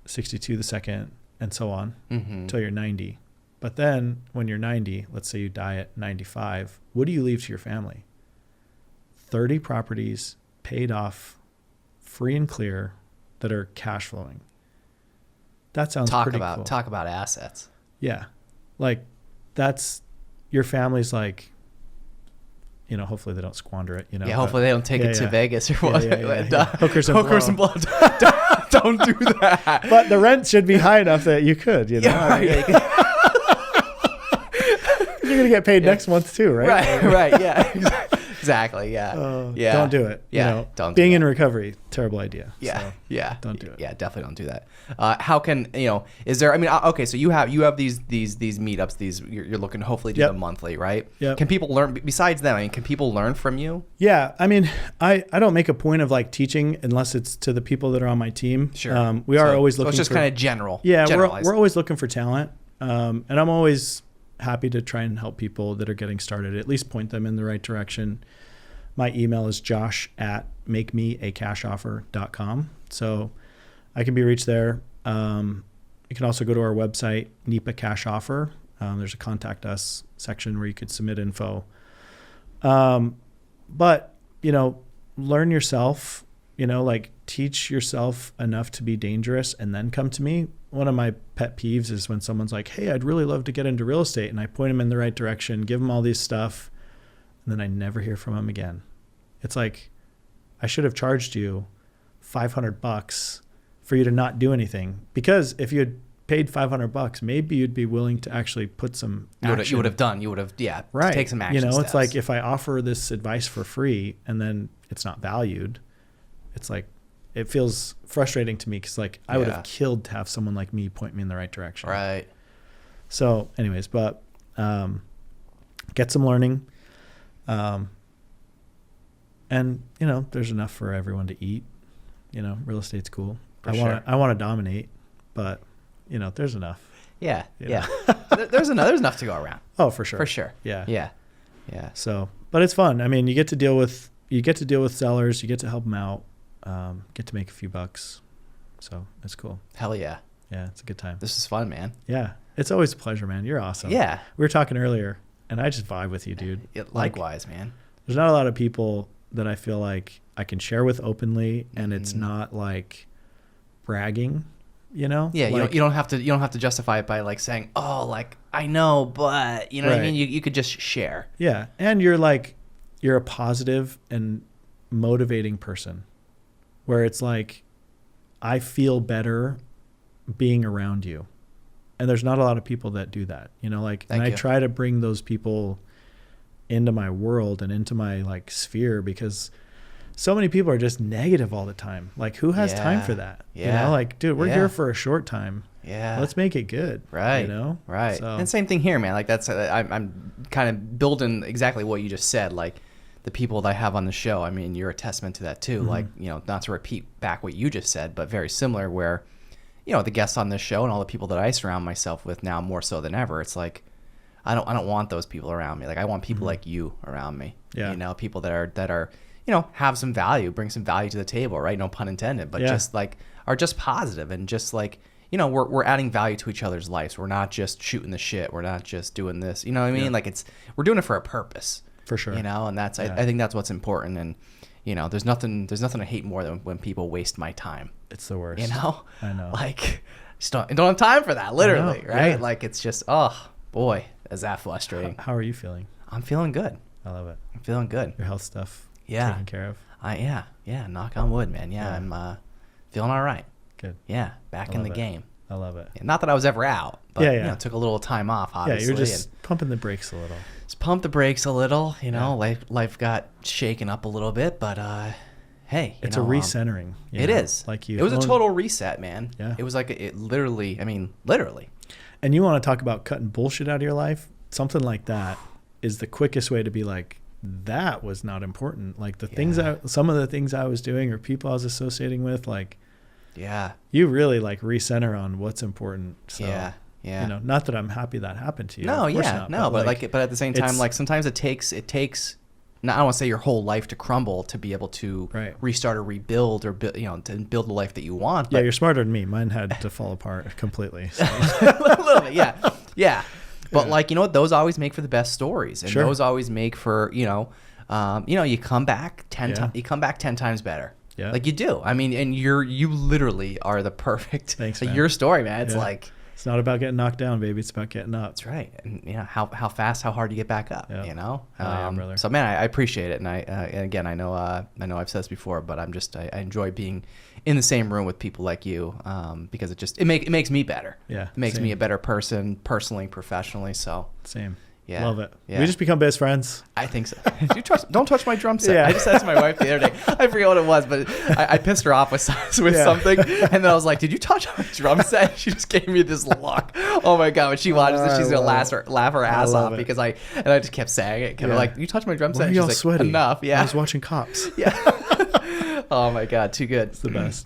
62, the second, and so on until you're 90. But then when you're 90, let's say you die at 95, what do you leave to your family? 30 properties paid off, free and clear, that are cash flowing. That sounds pretty cool. Talk about assets. Yeah. Like, that's your family's like, you know, hopefully they don't squander it, you know. Yeah, hopefully they don't take it to Vegas or what. Hookers and blow. Don't do that. But the rent should be high enough that you could, you know. Yeah, You're going to get paid next month too, right? Right, yeah. Exactly, yeah. Yeah. Don't do it. Yeah, you know, don't do being that. in recovery, terrible idea. Yeah, So yeah. don't do it. Yeah, definitely don't do that. How can, you know, is there, I mean, okay, so you have these meetups, you're looking to hopefully do them monthly, right? Yeah. Can people learn, besides them, I mean, can people learn from you? Yeah. I mean, I don't make a point of like teaching unless it's to the people that are on my team. Sure. We are always looking so it's just kind of general. Yeah, generalized. we're always looking for talent. And I'm always happy to try and help people that are getting started, at least point them in the right direction. My email is josh@makemeacashoffer.com. So I can be reached there. You can also go to our website, NEPA Cash Offer. There's a contact us section where you could submit info. But, you know, learn yourself, you know, like teach yourself enough to be dangerous and then come to me. One of my pet peeves is when someone's like, hey, I'd really love to get into real estate. And I point them in the right direction, give them all this stuff, and then I never hear from them again. It's like, I should have charged you $500 for you to not do anything, because if you had paid $500, maybe you'd be willing to actually put some action. You would have Right. take some action You know, steps. it's like if I offer this advice for free and then it's not valued, it's like, it feels frustrating to me, because like I would have killed to have someone like me point me in the right direction. Right. So anyways, but get some learning. And you know, there's enough for everyone to eat. You know, real estate's cool. I want to dominate, but you know, there's enough. Yeah. You Yeah. there's enough to go around. Oh, for sure. For sure. Yeah. Yeah. Yeah. So, but it's fun. I mean, you get to deal with sellers. You get to help them out. Get to make a few bucks. So it's cool. Hell yeah. Yeah, it's a good time. This is fun, man. Yeah, it's always a pleasure, man. You're awesome. Yeah. We were talking earlier, and I just vibe with you, dude. Likewise, man. There's not a lot of people that I feel like I can share with openly, and it's not like bragging, you know? Yeah, like, you don't have to justify it by like saying, "Oh, like I know, but," you know what I Right. mean? You could just share. Yeah, and you're a positive and motivating person, where it's like, I feel better being around you. And there's not a lot of people that do that, you know, like, and I try to bring those people into my world and into my like sphere, because so many people are just negative all the time. Like, who has time for that? Yeah. You know, like, dude, we're here for a short time. Yeah. Let's make it good. Right. You know? Right. So. And same thing here, man. Like that's, I'm kind of building exactly what you just said. Like the people that I have on the show, I mean, you're a testament to that too. Like, you know, not to repeat back what you just said, but very similar, where, you know, the guests on this show and all the people that I surround myself with now more so than ever, it's like, I don't want those people around me. Like I want people like you around me. Yeah. You know, people that are, you know, have some value, bring some value to the table, right? No pun intended, but just like are just positive and just like, you know, we're adding value to each other's lives. We're not just shooting the shit. We're not just doing this. You know what I mean? Yeah. Like we're doing it for a purpose. For sure. You know, and that's I think that's what's important. And you know, there's nothing I hate more than when people waste my time. It's the worst. You know? I know. Like just don't have time for that, literally, right? Yeah. Like it's just, oh boy, is that frustrating. How are you feeling? I'm feeling good. I love it. I'm feeling good. Your health stuff Yeah. taken care of. Yeah. Knock on wood, man. Yeah. I'm feeling all right. Good. Yeah. Back in the game. I love it. Yeah, not that I was ever out, but Yeah. you know, took a little time off, obviously. Yeah, you're just pumping the brakes a little. Just pump the brakes a little, you know. Life got shaken up a little bit, but hey, it's a recentering. It is. Like you. It was a total reset, man. Yeah. It was like it literally. I mean, literally. And you want to talk about cutting bullshit out of your life? Something like that is the quickest way to be like, that was not important. Like some of the things I was doing or people I was associating with, like. Yeah. You really like recenter on what's important. So, yeah. You know, not that I'm happy that happened to you. No, but at the same time, like sometimes it takes. Now, I don't want to say your whole life to crumble to be able to restart or rebuild or to build the life that you want. But, yeah, you're smarter than me. Mine had to fall apart completely. So. A little bit, yeah. But like, you know what? Those always make for the best stories, and those always make for you come back 10 times. You come back 10 times better. Yeah. Like you do. I mean, and you literally are the perfect. Thanks, man. Your story, man. It's like. It's not about getting knocked down, baby. It's about getting up. That's right. And how fast, how hard you get back up, you know? Brother. So man, I appreciate it. And and again, I know I've said this before, but I enjoy being in the same room with people like you, because it makes me better. Yeah. It makes me a better person personally, professionally. So same. Yeah. Love it. Yeah. We just become best friends. I think so. Don't touch my drum set. Yeah. I just said to my wife the other day. I forget what it was, but I pissed her off with something. And then I was like, did you touch my drum set? She just gave me this look. Oh my God. When she watches this, she's going to laugh her ass off because I just kept saying it. Kind of like, you touch my drum set? Why are y'all she's sweaty? Like, enough. Yeah. I was watching Cops. Yeah. Oh my God. Too good. It's the best.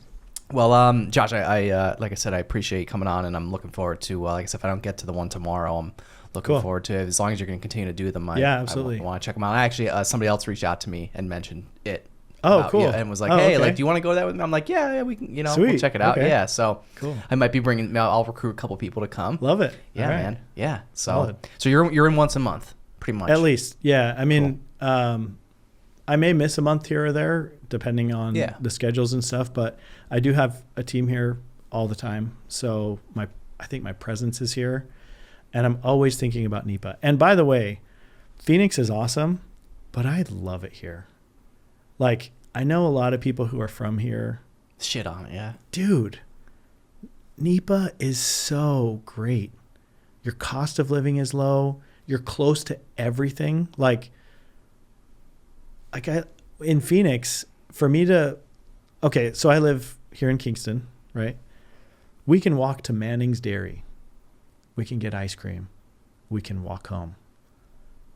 Well, Josh, I like I said, I appreciate you coming on, and I'm looking forward to, like I said, if I don't get to the one tomorrow, I'm looking forward to it. As long as you're going to continue to do them, absolutely. I want to check them out. Actually, somebody else reached out to me and mentioned it. Oh, cool. And was like, hey, like, do you want to go that with me? I'm like, yeah, we can, we'll check it out. Okay. Yeah, so cool. I might be bringing, I'll recruit a couple people to come. Love it. Yeah, man. Yeah. So you're in once a month, pretty much. At least, yeah. I mean, I may miss a month here or there, depending on the schedules and stuff, but I do have a team here all the time. So I think my presence is here. And I'm always thinking about NEPA. And by the way, Phoenix is awesome, but I love it here. Like, I know a lot of people who are from here. Shit on it, yeah. Dude, NEPA is so great. Your cost of living is low. You're close to everything. In Phoenix, for me to... Okay, so I live here in Kingston, right? We can walk to Manning's Dairy. We can get ice cream. We can walk home.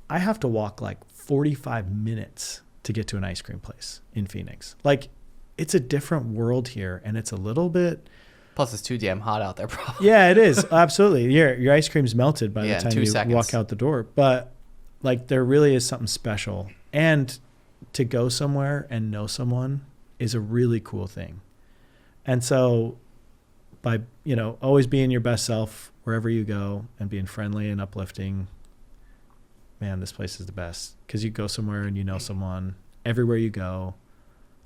I have to walk like 45 minutes to get to an ice cream place in Phoenix. Like, it's a different world here, and it's a little bit... Plus, it's too damn hot out there, probably. Yeah, it is. Absolutely. Your ice cream's melted by the time you seconds. Walk out the door. But, like, there really is something special. And to go somewhere and know someone is a really cool thing. And so, by, always being your best self wherever you go and being friendly and uplifting, man, this place is the best, because you go somewhere and you know someone everywhere you go.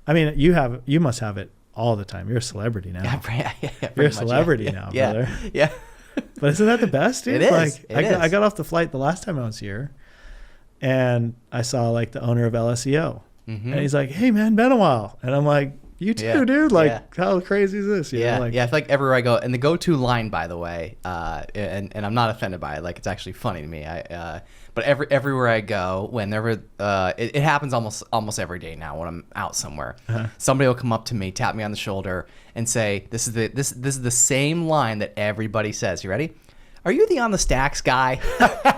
I mean, you must have it all the time. You're a celebrity now. Yeah, you're a celebrity now, brother. Yeah. But isn't that the best, dude? It is. I got off the flight the last time I was here, and I saw like the owner of LSEO, and he's like, "Hey, man, been a while," and I'm like, "You too, dude. Like, how crazy is this?" I feel like everywhere I go, and the go-to line, by the way, and I'm not offended by it. Like, it's actually funny to me. But everywhere I go, whenever it happens almost every day now when I'm out somewhere, somebody will come up to me, tap me on the shoulder, and say, "This is the same line that everybody says. You ready? Are you the on the stacks guy?"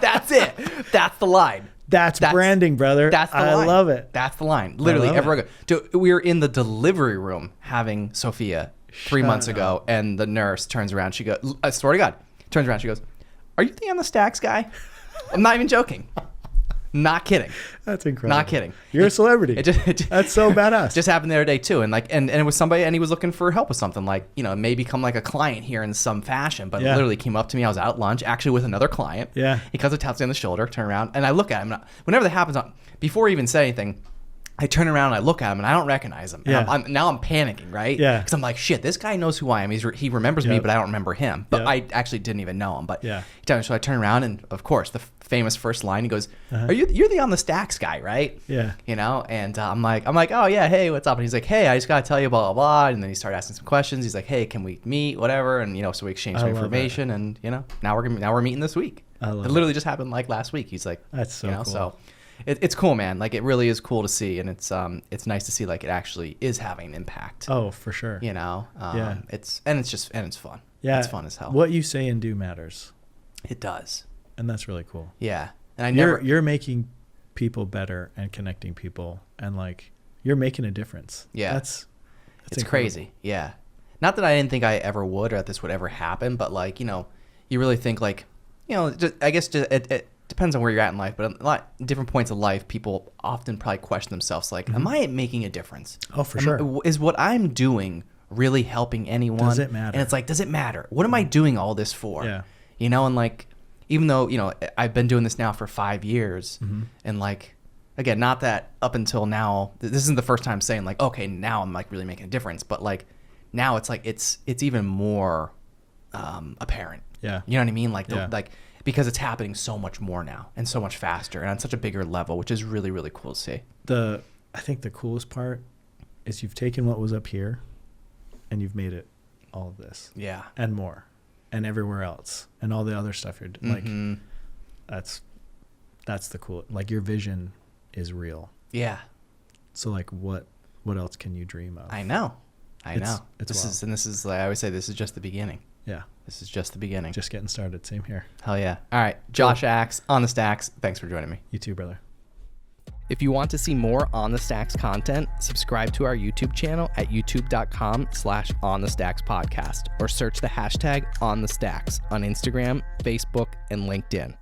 That's it. That's the line. That's branding, brother. That's the line. I love it. That's the line. Literally, everywhere I go. We were in the delivery room having Sophia 3 months ago, and the nurse turns around. She goes, I swear to God, turns around. She goes, "Are you the on the stacks guy?" I'm not even joking. Not kidding. That's incredible. Not kidding. You're a celebrity. That's so badass. Just happened the other day too, and it was somebody, and he was looking for help with something, like, may become like a client here in some fashion, but literally came up to me. I was out at lunch, actually with another client. Yeah. He comes and taps me on the shoulder, turn around, and I look at him. Whenever that happens, before he even said anything, I turn around and I look at him and I don't recognize him. And Yeah. I'm panicking, right? Yeah. Because I'm like, shit, this guy knows who I am. He remembers me, Yep. but I don't remember him. But Yep. I actually didn't even know him. But Yeah. so I turn around and, of course, the famous first line, he goes, you're the On the Stacks guy, right? Yeah. You know? And I'm like, oh, yeah, hey, what's up? And he's like, hey, I just got to tell you, blah, blah, blah. And then he started asking some questions. He's like, hey, can we meet, whatever? And, you know, so we exchanged some I love information. And, you know, now we're meeting this week. I love it literally just happened like last week. He's like, That's so cool. So it's cool, man. Like, it really is cool to see. And it's nice to see, like, it actually is having an impact. Oh, for sure. You know? Yeah. It's fun. Yeah. It's fun as hell. What you say and do matters. It does. And that's really cool. Yeah. And You're making people better and connecting people, and like you're making a difference. Yeah. That's it's incredible. crazy. Yeah. Not that I didn't think I ever would or that this would ever happen, but like, you know, you really think like, you know, I guess it depends on where you're at in life, but a lot different points of life, people often probably question themselves like, am I making a difference? Oh, for sure. Is what I'm doing really helping anyone? Does it matter? And it's like, does it matter? What am I doing all this for? Yeah. You know, and like, even though, you know, I've been doing this now for 5 years, and like, again, not that up until now, this isn't the first time saying like, okay, now I'm like really making a difference, but like now it's like, it's even more apparent. Yeah. You know what I mean? Like, Yeah. like, because it's happening so much more now and so much faster and on such a bigger level, which is really, really cool to see. I think the coolest part is you've taken what was up here and you've made it all of this. Yeah. And more. And everywhere else. And all the other stuff you're like, that's the cool. Like your vision is real. Yeah. So like what else can you dream of? I know. It's This wild. this is like I always say, this is just the beginning. Yeah. This is just the beginning. Just getting started. Same here. Hell yeah. All right. Josh Axe, On the Stacks. Thanks for joining me. You too, brother. If you want to see more On the Stacks content, subscribe to our YouTube channel at youtube.com/onthestackspodcast or search the hashtag On the Stacks on Instagram, Facebook, and LinkedIn.